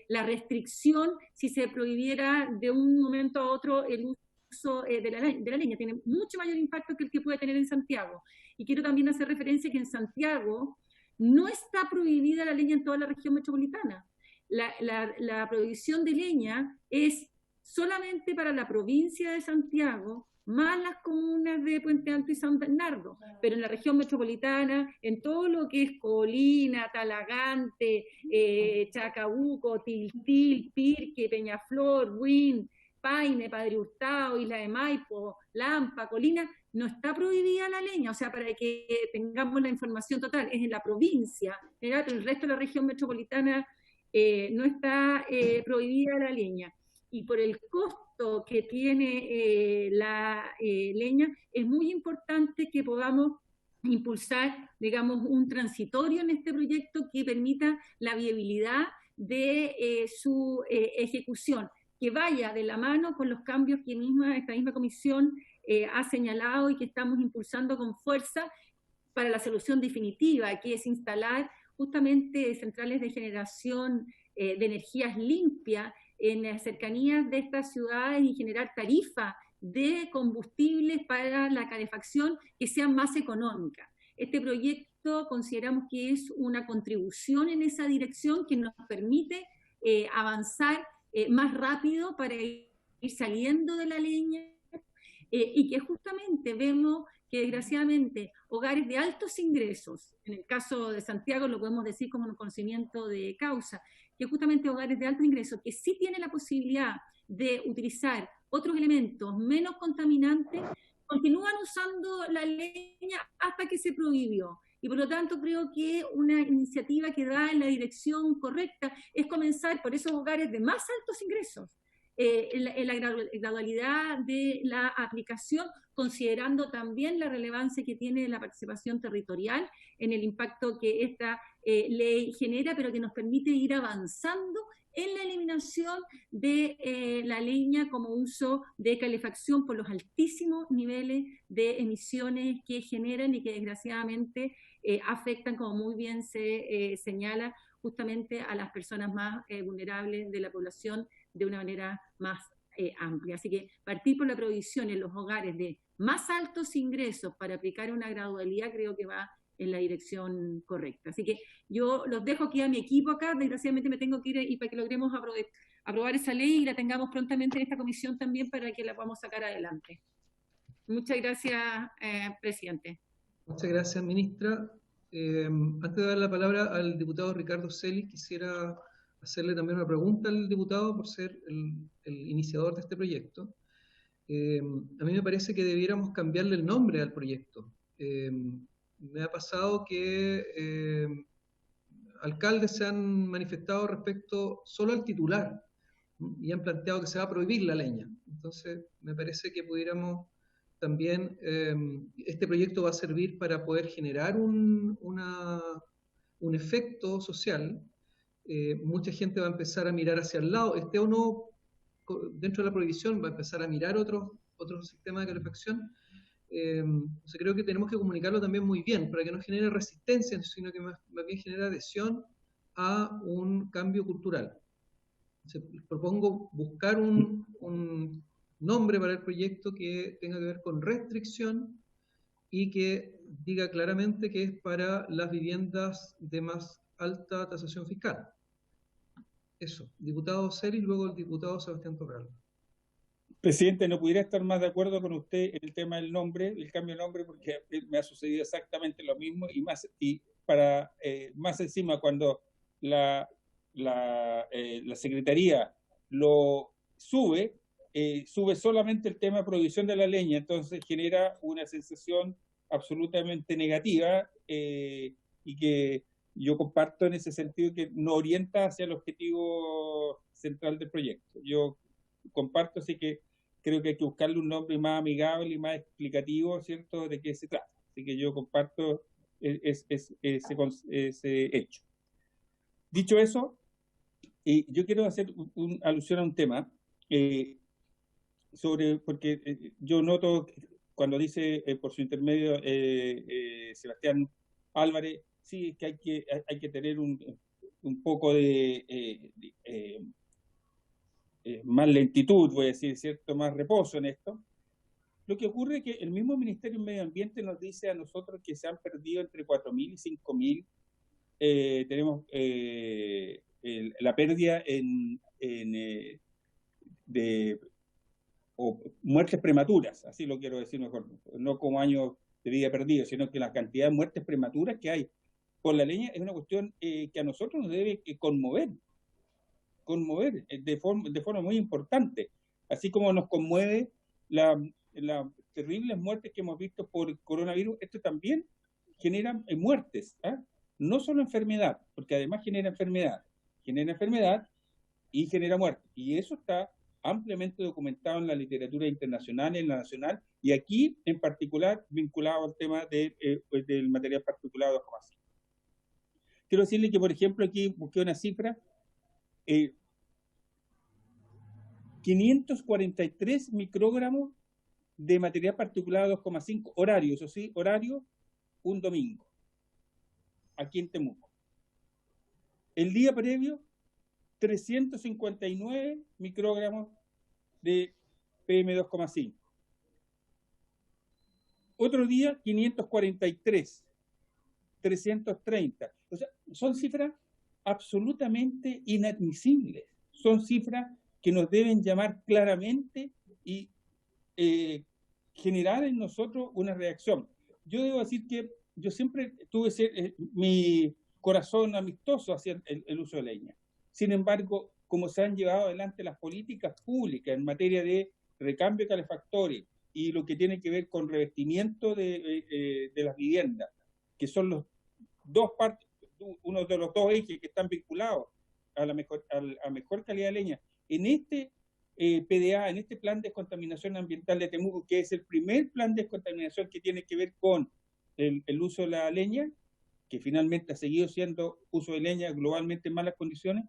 la restricción si se prohibiera de un momento a otro el uso de la leña. Tiene mucho mayor impacto que el que puede tener en Santiago. Y quiero también hacer referencia que en Santiago no está prohibida la leña en toda la región metropolitana. La prohibición de leña es solamente para la provincia de Santiago, más las comunas de Puente Alto y San Bernardo, pero en la región metropolitana, en todo lo que es Colina, Talagante, Chacabuco, Tiltil, Pirque, Peñaflor, Buin, Paine, Padre Hurtado, Isla de Maipo, Lampa, Colina, no está prohibida la leña. O sea, para que tengamos la información total, es en la provincia, pero el resto de la región metropolitana no está prohibida la leña. Y por el costo que tiene la leña, es muy importante que podamos impulsar, digamos, un transitorio en este proyecto que permita la viabilidad de su ejecución, que vaya de la mano con los cambios que esta misma comisión ha señalado y que estamos impulsando con fuerza para la solución definitiva, que es instalar justamente centrales de generación de energías limpias en las cercanías de estas ciudades y generar tarifas de combustibles para la calefacción que sean más económicas. Este proyecto consideramos que es una contribución en esa dirección que nos permite avanzar más rápido para ir saliendo de la leña, y que justamente vemos que desgraciadamente hogares de altos ingresos, en el caso de Santiago lo podemos decir como un conocimiento de causa, que justamente hogares de altos ingresos que sí tienen la posibilidad de utilizar otros elementos menos contaminantes, continúan usando la leña hasta que se prohibió. Y por lo tanto creo que una iniciativa que da en la dirección correcta es comenzar por esos hogares de más altos ingresos, en la gradualidad de la aplicación, considerando también la relevancia que tiene la participación territorial en el impacto que esta ley genera, pero que nos permite ir avanzando en la eliminación de la leña como uso de calefacción por los altísimos niveles de emisiones que generan y que desgraciadamente afectan, como muy bien se señala, justamente a las personas más vulnerables de la población de una manera más amplia. Así que partir por la prohibición en los hogares de más altos ingresos para aplicar una gradualidad creo que va en la dirección correcta. Así que yo los dejo aquí a mi equipo acá, desgraciadamente me tengo que ir y para que logremos aprobar esa ley y la tengamos prontamente en esta comisión también para que la podamos sacar adelante. Muchas gracias, presidente. Muchas gracias, ministra. Antes de dar la palabra al diputado Ricardo Celis, quisiera hacerle también una pregunta al diputado por ser el iniciador de este proyecto. A mí me parece que debiéramos cambiarle el nombre al proyecto. Me ha pasado que alcaldes se han manifestado respecto solo al titular y han planteado que se va a prohibir la leña. Entonces, me parece que pudiéramos también, este proyecto va a servir para poder generar un efecto social. Mucha gente va a empezar a mirar hacia el lado, esté o no dentro de la prohibición, va a empezar a mirar otros sistemas de calefacción. Entonces creo que tenemos que comunicarlo también muy bien, para que no genere resistencia, sino que más bien genere adhesión a un cambio cultural. Entonces, propongo buscar un nombre para el proyecto que tenga que ver con restricción y que diga claramente que es para las viviendas de más alta tasación fiscal. Eso, diputado Ceri y luego el diputado Sebastián Torreal. Presidente, no pudiera estar más de acuerdo con usted en el tema del nombre, el cambio de nombre, porque me ha sucedido exactamente lo mismo y más encima cuando la Secretaría lo sube solamente el tema de provisión de la leña, entonces genera una sensación absolutamente negativa y que yo comparto en ese sentido que no orienta hacia el objetivo central del proyecto. Yo comparto, así que creo que hay que buscarle un nombre más amigable y más explicativo, ¿cierto?, de qué se trata. Así que yo comparto ese hecho. Dicho eso, yo quiero hacer una alusión a un tema porque yo noto cuando dice por su intermedio Sebastián Álvarez, sí, que hay que tener un poco de más lentitud, voy a decir, ¿cierto?, más reposo en esto. Lo que ocurre es que el mismo Ministerio de Medio Ambiente nos dice a nosotros que se han perdido entre 4.000 y 5.000. Tenemos la pérdida o muertes prematuras, así lo quiero decir mejor, no como años de vida perdidos, sino que la cantidad de muertes prematuras que hay por la leña es una cuestión que a nosotros nos debe conmover de forma muy importante, así como nos conmueve las terribles muertes que hemos visto por coronavirus. Esto también genera muertes, no solo enfermedad, porque además genera enfermedad y genera muerte, y eso está ampliamente documentado en la literatura internacional y en la nacional, y aquí en particular vinculado al tema del material particulado 2,5. Quiero decirle que, por ejemplo, aquí busqué una cifra, 543 microgramos de material particulado 2,5, horario, eso sí, horario, un domingo, aquí en Temuco. El día previo, 359 microgramos de PM2,5. Otro día, 543, 330. O sea, son cifras absolutamente inadmisibles. Son cifras que nos deben llamar claramente y generar en nosotros una reacción. Yo debo decir que yo siempre tuve mi corazón amistoso hacia el uso de leña. Sin embargo, como se han llevado adelante las políticas públicas en materia de recambio de calefactores y lo que tiene que ver con revestimiento de las viviendas, que son los dos partes, uno de los dos ejes que están vinculados a mejor calidad de leña, en este PDA, en este plan de descontaminación ambiental de Temuco, que es el primer plan de descontaminación que tiene que ver con el uso de la leña, que finalmente ha seguido siendo uso de leña globalmente en malas condiciones,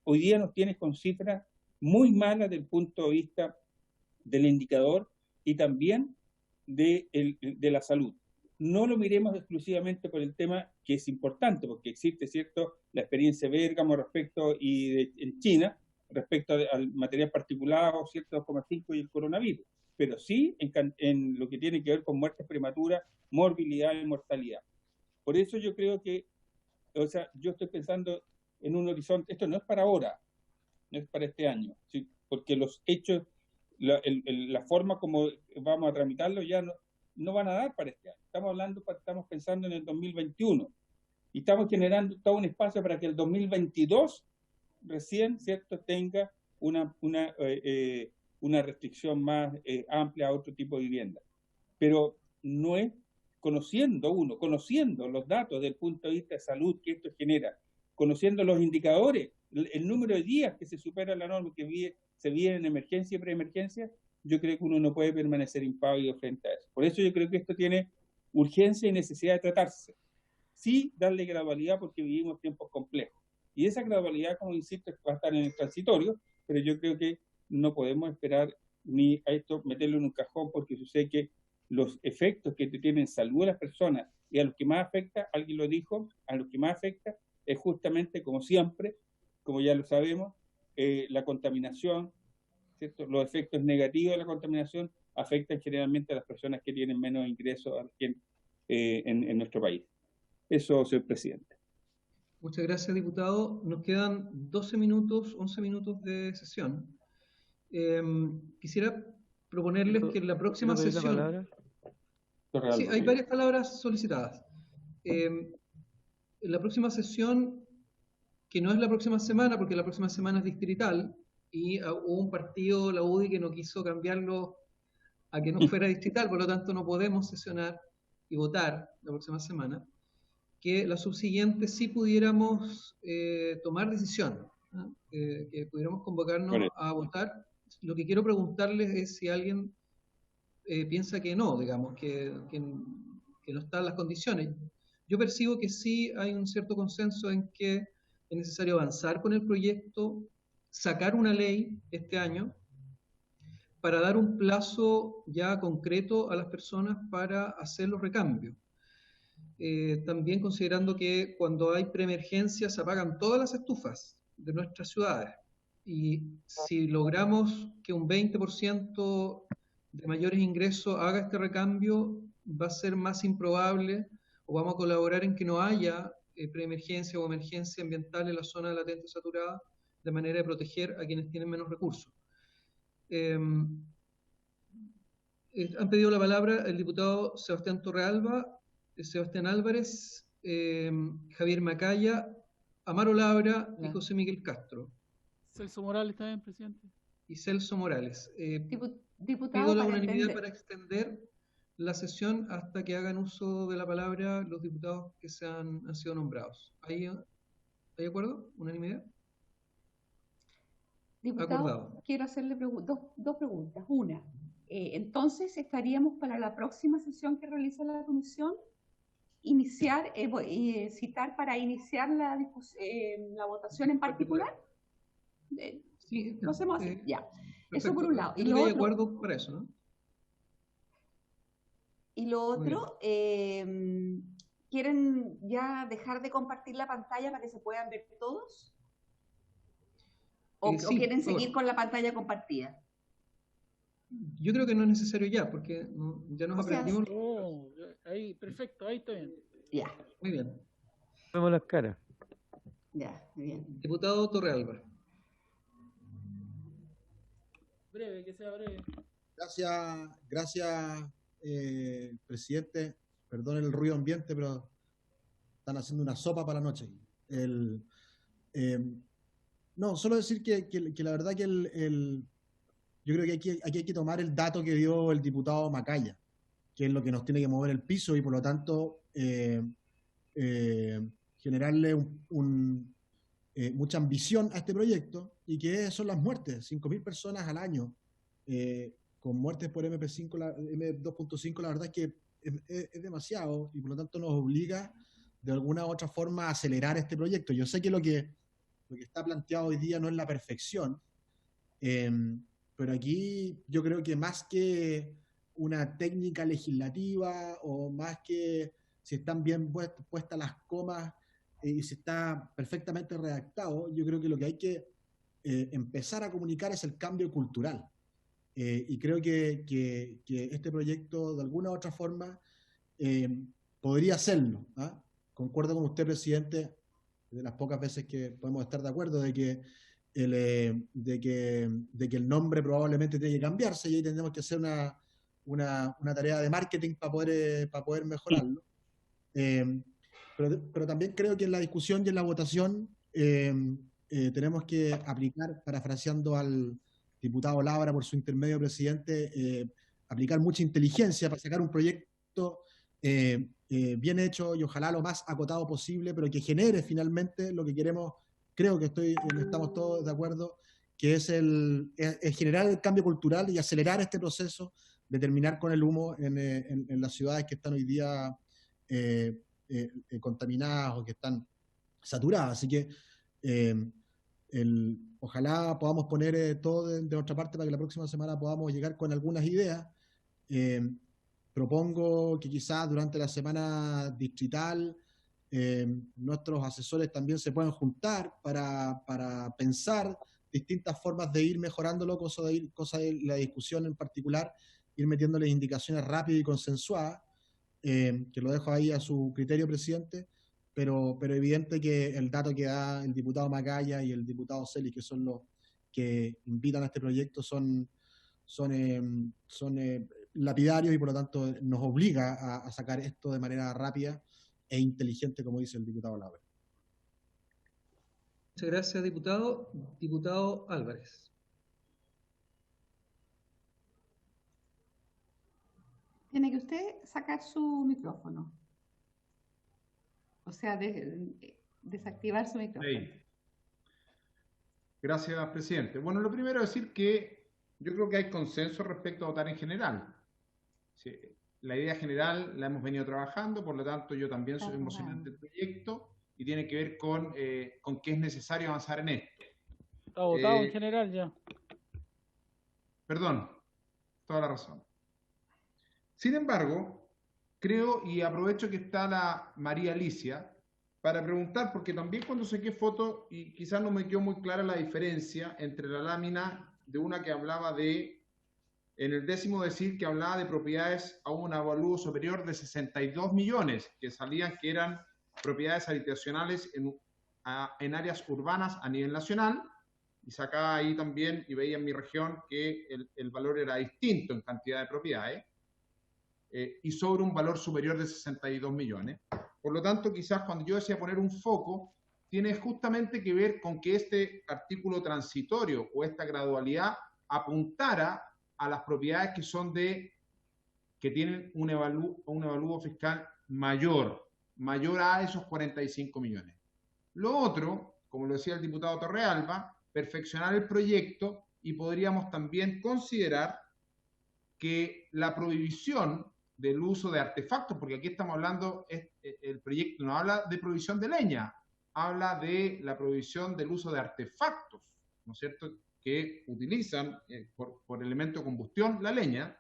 hoy día nos tiene con cifras muy malas desde el punto de vista del indicador y también de la salud. No lo miremos exclusivamente por el tema que es importante, porque existe, ¿cierto?, la experiencia de Bérgamo respecto en China, respecto al material particulado, ¿cierto?, 2,5 y el coronavirus, pero sí en lo que tiene que ver con muertes prematuras, morbilidad y mortalidad. Por eso yo creo que, o sea, yo estoy pensando en un horizonte, esto no es para ahora, no es para este año, ¿sí?, porque los hechos, la forma como vamos a tramitarlo ya no van a dar para este año. Estamos pensando en el 2021 y estamos generando todo un espacio para que el 2022 recién, ¿cierto?, tenga una restricción más amplia a otro tipo de vivienda. Pero no es conociendo los datos desde el punto de vista de salud que esto genera, conociendo los indicadores, el número de días que se supera la norma que se viene en emergencia y preemergencia, yo creo que uno no puede permanecer impávido frente a eso. Por eso yo creo que esto tiene urgencia y necesidad de tratarse. Sí, darle gradualidad porque vivimos tiempos complejos. Y esa gradualidad, como insisto, va a estar en el transitorio, pero yo creo que no podemos esperar ni a esto meterlo en un cajón, porque sucede que los efectos que tienen en salud de las personas y a los que más afecta, alguien lo dijo, a los que más afecta es justamente, como siempre, como ya lo sabemos, la contaminación, ¿cierto? Los efectos negativos de la contaminación afectan generalmente a las personas que tienen menos ingresos en nuestro país. Eso, señor presidente. Muchas gracias, diputado. Nos quedan 12 minutos, 11 minutos de sesión. Quisiera proponerles que en la próxima ¿Quiero pedir la sesión... palabra? Sí, hay varias palabras solicitadas. En la próxima sesión, que no es la próxima semana, porque la próxima semana es distrital, y hubo un partido, la UDI, que no quiso cambiarlo a que no fuera distrital, por lo tanto no podemos sesionar y votar la próxima semana, que la subsiguiente sí pudiéramos tomar decisión, ¿no? Que pudiéramos convocarnos a votar. Lo que quiero preguntarles es si alguien piensa que no, digamos, que no están las condiciones. Yo percibo que sí hay un cierto consenso en que es necesario avanzar con el proyecto, sacar una ley este año, para dar un plazo ya concreto a las personas para hacer los recambios. También considerando que cuando hay preemergencia se apagan todas las estufas de nuestras ciudades. Y si logramos que un 20% de mayores ingresos haga este recambio, va a ser más improbable, o vamos a colaborar en que no haya preemergencia o emergencia ambiental en la zona latente saturada, de manera de proteger a quienes tienen menos recursos. Han pedido la palabra el diputado Sebastián Torrealba, Sebastián Álvarez, Javier Macaya, Amaro Labra y José Miguel Castro. Celso Morales también, presidente. Y Celso Morales. Diputado, pido la unanimidad para extender la sesión hasta que hagan uso de la palabra los diputados que han sido nombrados. ¿Hay acuerdo? ¿Unanimidad? Diputado, acordado. Quiero hacerle dos preguntas. Una, entonces estaríamos para la próxima sesión que realiza la comisión citar para iniciar la votación en particular. Sí, lo hacemos así, ya. Perfecto. Eso por un lado. Y lo hay acuerdo para eso, ¿no? Y lo otro, ¿quieren ya dejar de compartir la pantalla para que se puedan ver todos? ¿O quieren seguir con la pantalla compartida? Yo creo que no es necesario ya, porque ya nos aprendimos. Ahí, perfecto, ahí está bien. Ya. Muy bien. Vemos las caras. Ya, muy bien. Diputado Torrealba. Breve, que sea breve. Gracias, presidente. Perdón el ruido ambiente, pero están haciendo una sopa para la noche. No, solo decir que la verdad que yo creo que aquí hay que tomar el dato que dio el diputado Macaya, que es lo que nos tiene que mover el piso y por lo tanto generarle mucha ambición a este proyecto, y que son las muertes, 5.000 personas al año con muertes por M2.5, la verdad es que es demasiado, y por lo tanto nos obliga de alguna u otra forma a acelerar este proyecto. Yo sé que lo que está planteado hoy día no es la perfección, pero aquí yo creo que más que una técnica legislativa, o más que si están bien puestas las comas y si está perfectamente redactado, yo creo que lo que hay que empezar a comunicar es el cambio cultural. Y creo que este proyecto, de alguna u otra forma, podría hacerlo, ¿ah? Concuerdo con usted, presidente, de las pocas veces que podemos estar de acuerdo de que el nombre probablemente tiene que cambiarse, y ahí tendremos que hacer una tarea de marketing para poder mejorarlo. Pero también creo que en la discusión y en la votación tenemos que aplicar, parafraseando al diputado Labra por su intermedio, presidente, aplicar mucha inteligencia para sacar un proyecto bien hecho y ojalá lo más acotado posible, pero que genere finalmente lo que queremos. Creo que estamos todos de acuerdo, que es generar el cambio cultural y acelerar este proceso de terminar con el humo en las ciudades que están hoy día contaminadas o que están saturadas. Así que ojalá podamos poner todo de nuestra parte para que la próxima semana podamos llegar con algunas ideas. Propongo que quizás durante la semana distrital nuestros asesores también se puedan juntar para pensar distintas formas de ir mejorándolo, cosa de la discusión en particular, ir metiéndoles indicaciones rápidas y consensuadas, que lo dejo ahí a su criterio, presidente, pero evidente que el dato que da el diputado Macaya y el diputado Celis, que son los que invitan a este proyecto, son lapidarios y por lo tanto nos obliga a sacar esto de manera rápida e inteligente, como dice el diputado Laura. Muchas gracias, diputado. Diputado Álvarez. Tiene que usted sacar su micrófono. O sea, desactivar su micrófono. Sí. Gracias, presidente. Bueno, lo primero es decir que yo creo que hay consenso respecto a votar en general. Sí, la idea general la hemos venido trabajando, por lo tanto yo también soy emocionante del proyecto y tiene que ver con que es necesario avanzar en esto. Está votado en general ya. Perdón, toda la razón. Sin embargo, creo y aprovecho que está la María Alicia para preguntar, porque también cuando saqué foto, y quizás no me quedó muy clara la diferencia entre la lámina de una que hablaba de, en el décimo decir que hablaba de propiedades a un avalúo superior de 62 millones, que salían que eran propiedades habitacionales en áreas urbanas a nivel nacional, y sacaba ahí también, y veía en mi región que el valor era distinto en cantidad de propiedades, y sobre un valor superior de 62 millones. Por lo tanto, quizás cuando yo decía poner un foco, tiene justamente que ver con que este artículo transitorio o esta gradualidad apuntara a las propiedades que tienen un avalúo fiscal mayor a esos 45 millones. Lo otro, como lo decía el diputado Torrealba, perfeccionar el proyecto y podríamos también considerar que la prohibición del uso de artefactos, porque aquí estamos hablando, el proyecto no habla de prohibición de leña, habla de la prohibición del uso de artefactos, ¿no es cierto?, que utilizan por elemento de combustión la leña.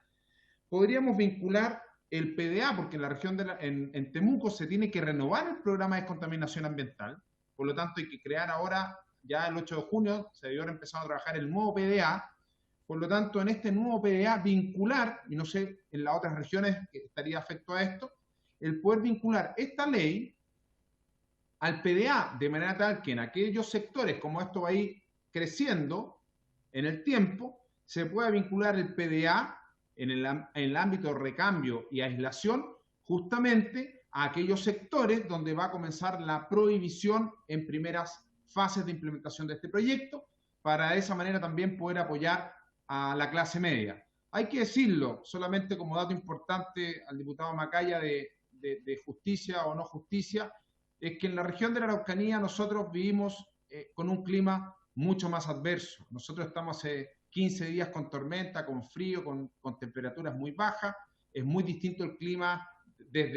Podríamos vincular el PDA, porque en la región en Temuco se tiene que renovar el programa de descontaminación ambiental, por lo tanto hay que crear ahora, ya el 8 de junio, se debió haber empezado a trabajar el nuevo PDA. Por lo tanto, en este nuevo PDA vincular, y no sé en las otras regiones que estaría afecto a esto, el poder vincular esta ley al PDA de manera tal que en aquellos sectores, como esto va a ir creciendo en el tiempo, se pueda vincular el PDA en el ámbito de recambio y aislación justamente a aquellos sectores donde va a comenzar la prohibición en primeras fases de implementación de este proyecto, para de esa manera también poder apoyar a la clase media. Hay que decirlo, solamente como dato importante al diputado Macaya de justicia o no justicia, es que en la región de la Araucanía nosotros vivimos con un clima mucho más adverso. Nosotros estamos hace 15 días con tormenta, con frío, con temperaturas muy bajas. Es muy distinto el clima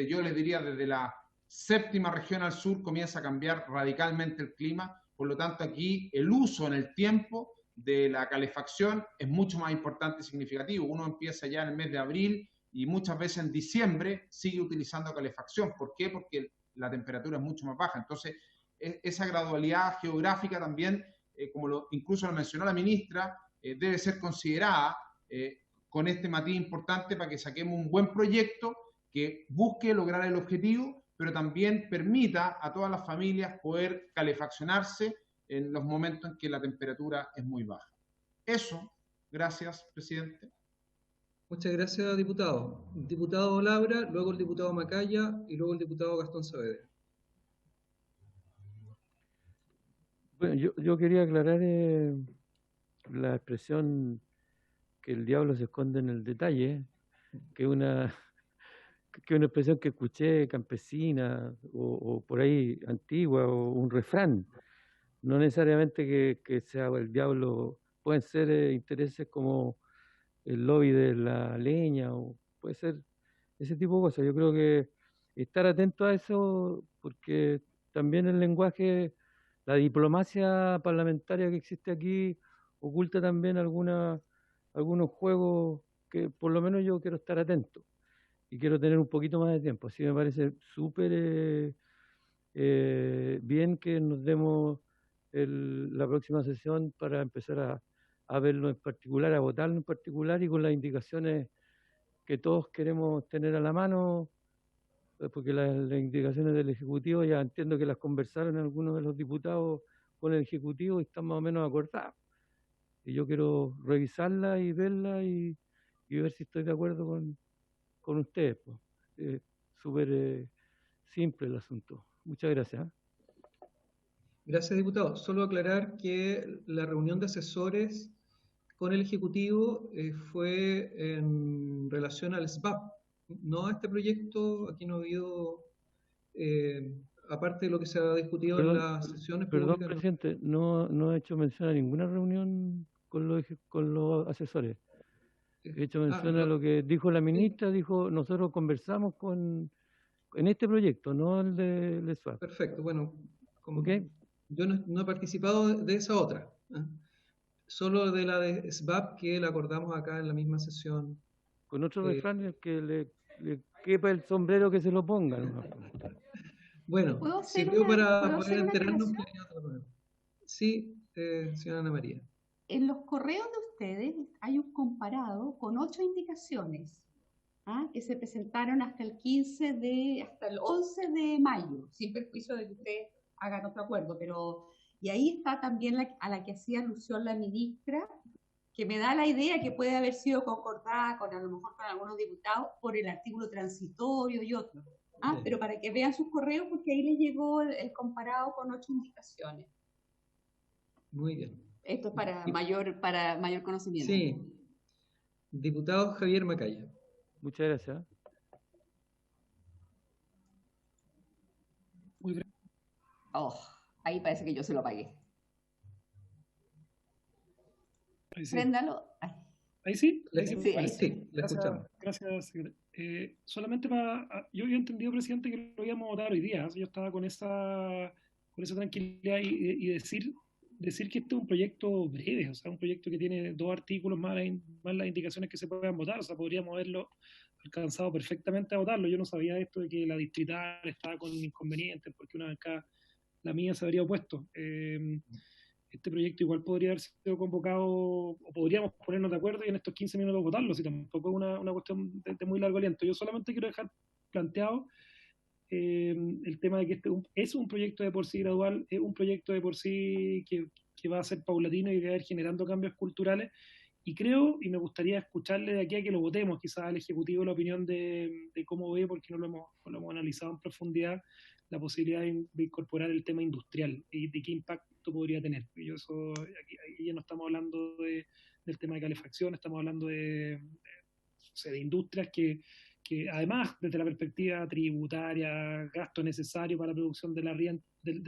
yo les diría, desde la séptima región al sur comienza a cambiar radicalmente el clima. Por lo tanto, aquí el uso en el tiempo de la calefacción es mucho más importante y significativo. Uno empieza ya en el mes de abril y muchas veces en diciembre sigue utilizando calefacción. ¿Por qué? Porque la temperatura es mucho más baja. Entonces, esa gradualidad geográfica también, incluso lo mencionó la ministra, debe ser considerada con este matiz importante para que saquemos un buen proyecto que busque lograr el objetivo, pero también permita a todas las familias poder calefaccionarse en los momentos en que la temperatura es muy baja. Eso, gracias, presidente. Muchas gracias, diputado. Diputado Labra, luego el diputado Macaya y luego el diputado Gastón Saavedra. Bueno, yo quería aclarar la expresión que el diablo se esconde en el detalle, que es una expresión que escuché campesina o por ahí antigua, o un refrán. No necesariamente que sea el diablo, pueden ser intereses como el lobby de la leña, o puede ser ese tipo de cosas. Yo creo que estar atento a eso, porque también el lenguaje, la diplomacia parlamentaria que existe aquí, oculta también algunos juegos que por lo menos yo quiero estar atento y quiero tener un poquito más de tiempo. Así me parece súper bien que nos demos la próxima sesión para empezar a verlo en particular, a votarlo en particular y con las indicaciones que todos queremos tener a la mano porque las indicaciones del Ejecutivo ya entiendo que las conversaron algunos de los diputados con el Ejecutivo y están más o menos acordadas. Y yo quiero revisarla y verla y ver si estoy de acuerdo con ustedes. Pues. Súper simple el asunto. Muchas gracias. Gracias, diputado. Solo aclarar que la reunión de asesores con el Ejecutivo fue en relación al SBAP, no a este proyecto. Aquí no ha habido, aparte de lo que se ha discutido en las sesiones públicas. Perdón, presidente, no he hecho mención a ninguna reunión con los asesores. He hecho mención a lo que dijo la ministra, dijo, nosotros conversamos en este proyecto, no el del SBAP. Perfecto, bueno, como ¿Okay? Yo no he participado de esa otra, solo de la de SBAP que la acordamos acá en la misma sesión. Con otro refrán, que le quepa el sombrero que se lo ponga. ¿No? Bueno, sirvió para poder enterarnos que hay otro problema. Sí, señora Ana María. En los correos de ustedes hay un comparado con 8 indicaciones que se presentaron hasta el 11 de mayo, sin perjuicio de que ustedes hagan otro acuerdo, y ahí está también a la que hacía alusión la ministra, que me da la idea que puede haber sido concordada a lo mejor con algunos diputados por el artículo transitorio y otros. Pero para que vean sus correos, porque ahí les llegó el comparado con 8 indicaciones. Muy bien. Esto es para mayor conocimiento. Sí. Diputado Javier Macaya. Muchas gracias. Muy breve. Ahí parece que yo se lo pagué. Ahí sí. Préndalo. Ahí sí. Ahí sí, le escuchamos. Gracias. Solamente yo había entendido, presidente, que lo íbamos a votar hoy día. Yo estaba con esa tranquilidad y decir que este es un proyecto breve, o sea, un proyecto que tiene 2 artículos más las indicaciones que se puedan votar, o sea, podríamos haberlo alcanzado perfectamente a votarlo. Yo no sabía esto de que la distrital estaba con inconvenientes, porque una bancada, la mía, se habría opuesto. Este proyecto igual podría haber sido convocado, o podríamos ponernos de acuerdo y en estos 15 minutos votarlo, si tampoco es una cuestión de muy largo aliento. Yo solamente quiero dejar planteado el tema de que este es un proyecto de por sí gradual, es un proyecto de por sí que va a ser paulatino y que va a ir generando cambios culturales, y creo, y me gustaría escucharle de aquí a que lo votemos, quizás al Ejecutivo, la opinión de cómo ve, porque no lo hemos analizado en profundidad, la posibilidad de incorporar el tema industrial y de qué impacto podría tener. Y aquí ya no estamos hablando del tema de calefacción, estamos hablando de industrias que además, desde la perspectiva tributaria, gasto necesario para la producción de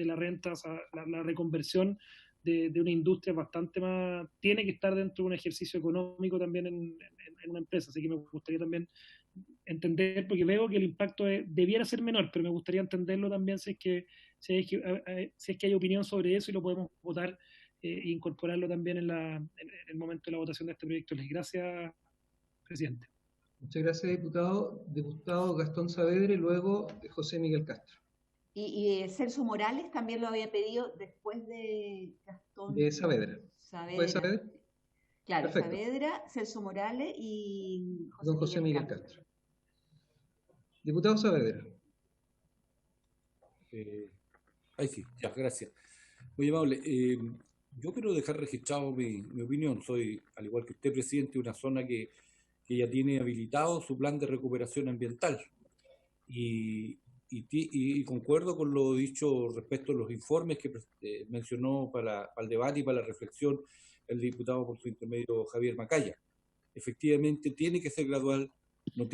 la renta, o sea, la reconversión de una industria bastante más, tiene que estar dentro de un ejercicio económico también en una empresa. Así que me gustaría también entender, porque veo que el impacto debiera ser menor, pero me gustaría entenderlo también si es que hay opinión sobre eso y lo podemos votar e incorporarlo también en el momento de la votación de este proyecto. Gracias, presidente. Muchas gracias, diputado. Diputado Gastón Saavedra y luego José Miguel Castro. Y Celso Morales también lo había pedido después de Gastón. De Saavedra. ¿Fue Saavedra? Claro, perfecto. Saavedra, Celso Morales y don José Miguel Castro. Diputado Saavedra. Ahí sí, ya, gracias. Muy amable. Yo quiero dejar registrado mi opinión. Soy, al igual que usted, presidente, de una zona que ya tiene habilitado su plan de recuperación ambiental. Y concuerdo con lo dicho respecto a los informes que mencionó para el debate y para la reflexión el diputado por su intermedio Javier Macaya. Efectivamente, tiene que ser gradual, no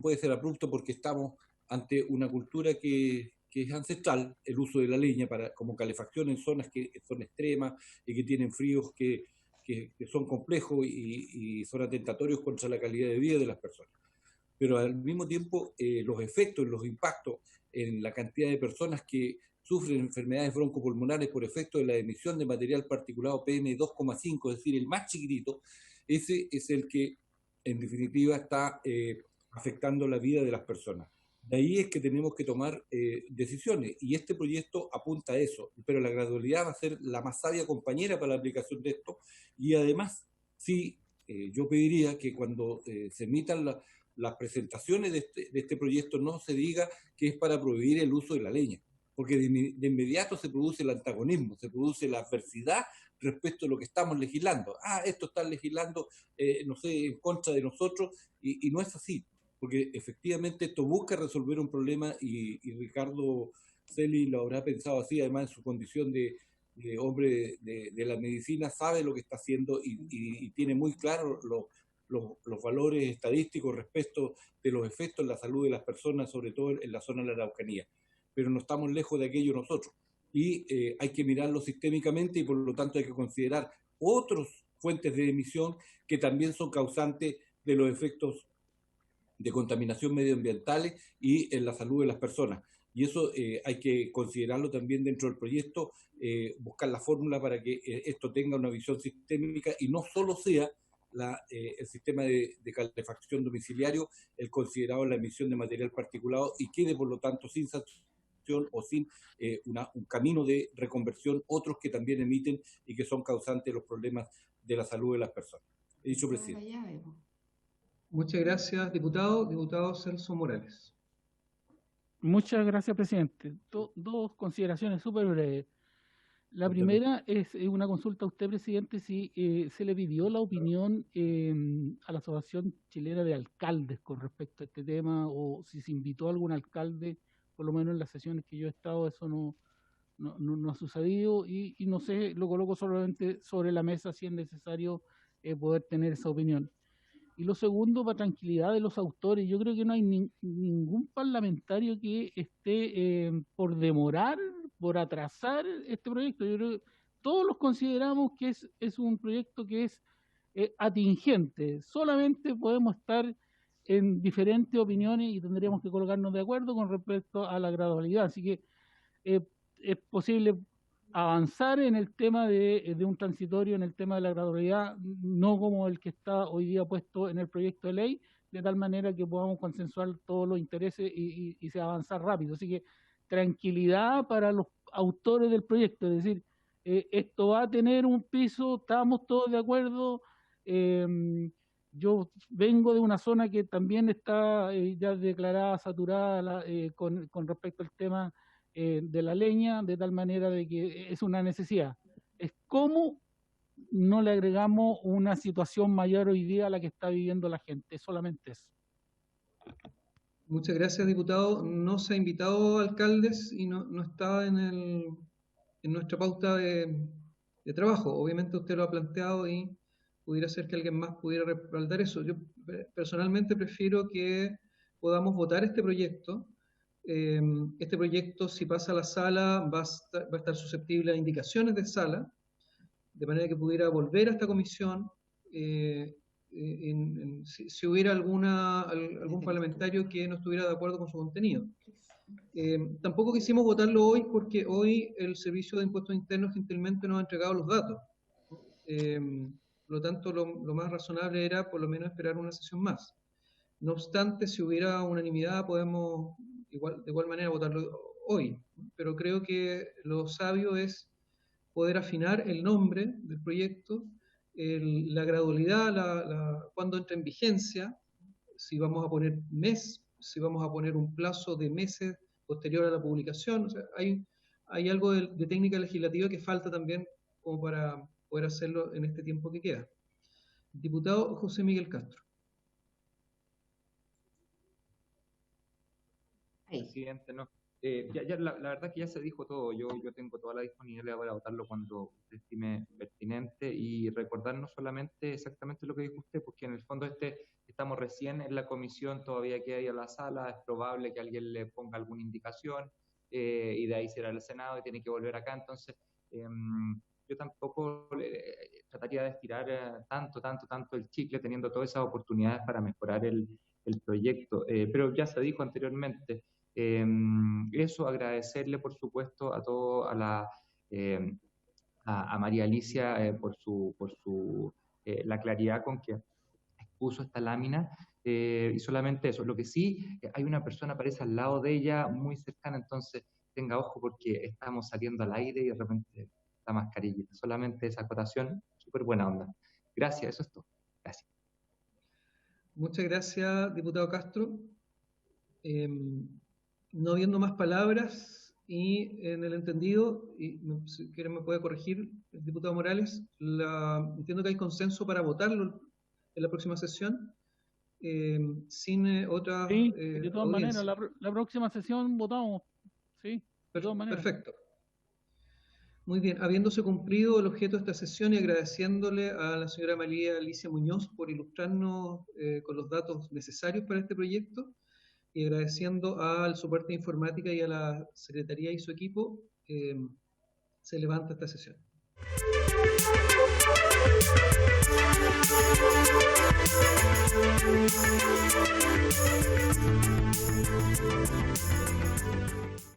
puede ser abrupto, porque estamos ante una cultura que es ancestral, el uso de la leña como calefacción en zonas que son extremas y que tienen fríos que son complejos y son atentatorios contra la calidad de vida de las personas. Pero al mismo tiempo los efectos, los impactos en la cantidad de personas que sufren enfermedades broncopulmonares por efecto de la emisión de material particulado PM2,5, es decir, el más chiquitito, ese es el que en definitiva está afectando la vida de las personas. De ahí es que tenemos que tomar decisiones, y este proyecto apunta a eso, pero la gradualidad va a ser la más sabia compañera para la aplicación de esto, y además sí, yo pediría que cuando se emitan las presentaciones de este proyecto no se diga que es para prohibir el uso de la leña, porque de inmediato se produce el antagonismo, se produce la adversidad respecto a lo que estamos legislando. Esto está legislando, no sé, en contra de nosotros, y no es así, porque efectivamente esto busca resolver un problema, y Ricardo Celi lo habrá pensado así, además en su condición de hombre de la medicina, sabe lo que está haciendo y tiene muy claro los valores estadísticos respecto de los efectos en la salud de las personas, sobre todo en la zona de la Araucanía. Pero no estamos lejos de aquello nosotros. Y hay que mirarlo sistémicamente, y por lo tanto hay que considerar otras fuentes de emisión que también son causantes de los efectos de contaminación medioambientales y en la salud de las personas. Y eso hay que considerarlo también dentro del proyecto, buscar la fórmula para que esto tenga una visión sistémica y no solo sea el sistema de calefacción domiciliario el considerado en la emisión de material particulado, y quede por lo tanto sin sanción o sin un camino de reconversión otros que también emiten y que son causantes de los problemas de la salud de las personas. He dicho, presidente. Muchas gracias, diputado. Diputado Celso Morales. Muchas gracias, presidente. Dos consideraciones súper breves. La primera es una consulta a usted, presidente, si se le pidió la opinión a la Asociación Chilena de Alcaldes con respecto a este tema, o si se invitó a algún alcalde, por lo menos en las sesiones que yo he estado, eso no ha sucedido, y no sé, lo coloco solamente sobre la mesa si es necesario poder tener esa opinión. Y lo segundo, para tranquilidad de los autores, yo creo que no hay ningún parlamentario que esté por demorar, por atrasar este proyecto. Yo creo que todos los consideramos que es un proyecto que es atingente. Solamente podemos estar en diferentes opiniones y tendríamos que colocarnos de acuerdo con respecto a la gradualidad. Así que es posible avanzar en el tema de un transitorio, en el tema de la gradualidad, no como el que está hoy día puesto en el proyecto de ley, de tal manera que podamos consensuar todos los intereses y se avanzar rápido. Así que tranquilidad para los autores del proyecto, es decir, esto va a tener un piso, estamos todos de acuerdo. Yo vengo de una zona que también está ya declarada saturada con respecto al tema de la leña, de tal manera de que es una necesidad. Es cómo no le agregamos una situación mayor hoy día a la que está viviendo la gente, solamente eso. Muchas gracias, diputado. No se ha invitado a alcaldes y no está en nuestra pauta de trabajo. Obviamente usted lo ha planteado y pudiera ser que alguien más pudiera respaldar eso. Yo personalmente prefiero que podamos votar este proyecto. Este proyecto, si pasa a la sala, va a estar susceptible a indicaciones de sala, de manera que pudiera volver a esta comisión si hubiera algún parlamentario que no estuviera de acuerdo con su contenido. Tampoco quisimos votarlo hoy porque hoy el Servicio de Impuestos Internos gentilmente nos ha entregado los datos. Por lo tanto, lo más razonable era por lo menos esperar una sesión más. No obstante, si hubiera unanimidad, podemos de igual manera votarlo hoy, pero creo que lo sabio es poder afinar el nombre del proyecto, la gradualidad, cuándo entra en vigencia, si vamos a poner mes, si vamos a poner un plazo de meses posterior a la publicación. O sea, hay algo de técnica legislativa que falta también como para poder hacerlo en este tiempo que queda. Diputado José Miguel Castro. Presidente, no. La verdad que ya se dijo todo. Yo tengo toda la disponibilidad para votarlo cuando usted estime pertinente, y recordar no solamente exactamente lo que dijo usted, porque en el fondo estamos recién en la comisión, todavía queda ahí a la sala, es probable que alguien le ponga alguna indicación y de ahí será el Senado y tiene que volver acá. Entonces, yo tampoco trataría de estirar tanto el chicle, teniendo todas esas oportunidades para mejorar el proyecto. Pero ya se dijo anteriormente. Eso, agradecerle por supuesto a María Alicia por la claridad con que expuso esta lámina, y solamente eso. Lo que sí, hay una persona parece al lado de ella muy cercana, entonces tenga ojo porque estamos saliendo al aire y de repente la mascarilla. Solamente esa acotación, súper buena onda. Gracias, eso es todo. Gracias. Muchas gracias, diputado Castro. No habiendo más palabras y en el entendido, y si quieren me puede corregir el diputado Morales, entiendo que hay consenso para votarlo en la próxima sesión, sin otra Sí, de todas audiencia. maneras, la próxima sesión votamos. Sí, de todas maneras. Perfecto. Muy bien, habiéndose cumplido el objeto de esta sesión y agradeciéndole a la señora María Alicia Muñoz por ilustrarnos con los datos necesarios para este proyecto, y agradeciendo al soporte de informática y a la Secretaría y su equipo, se levanta esta sesión.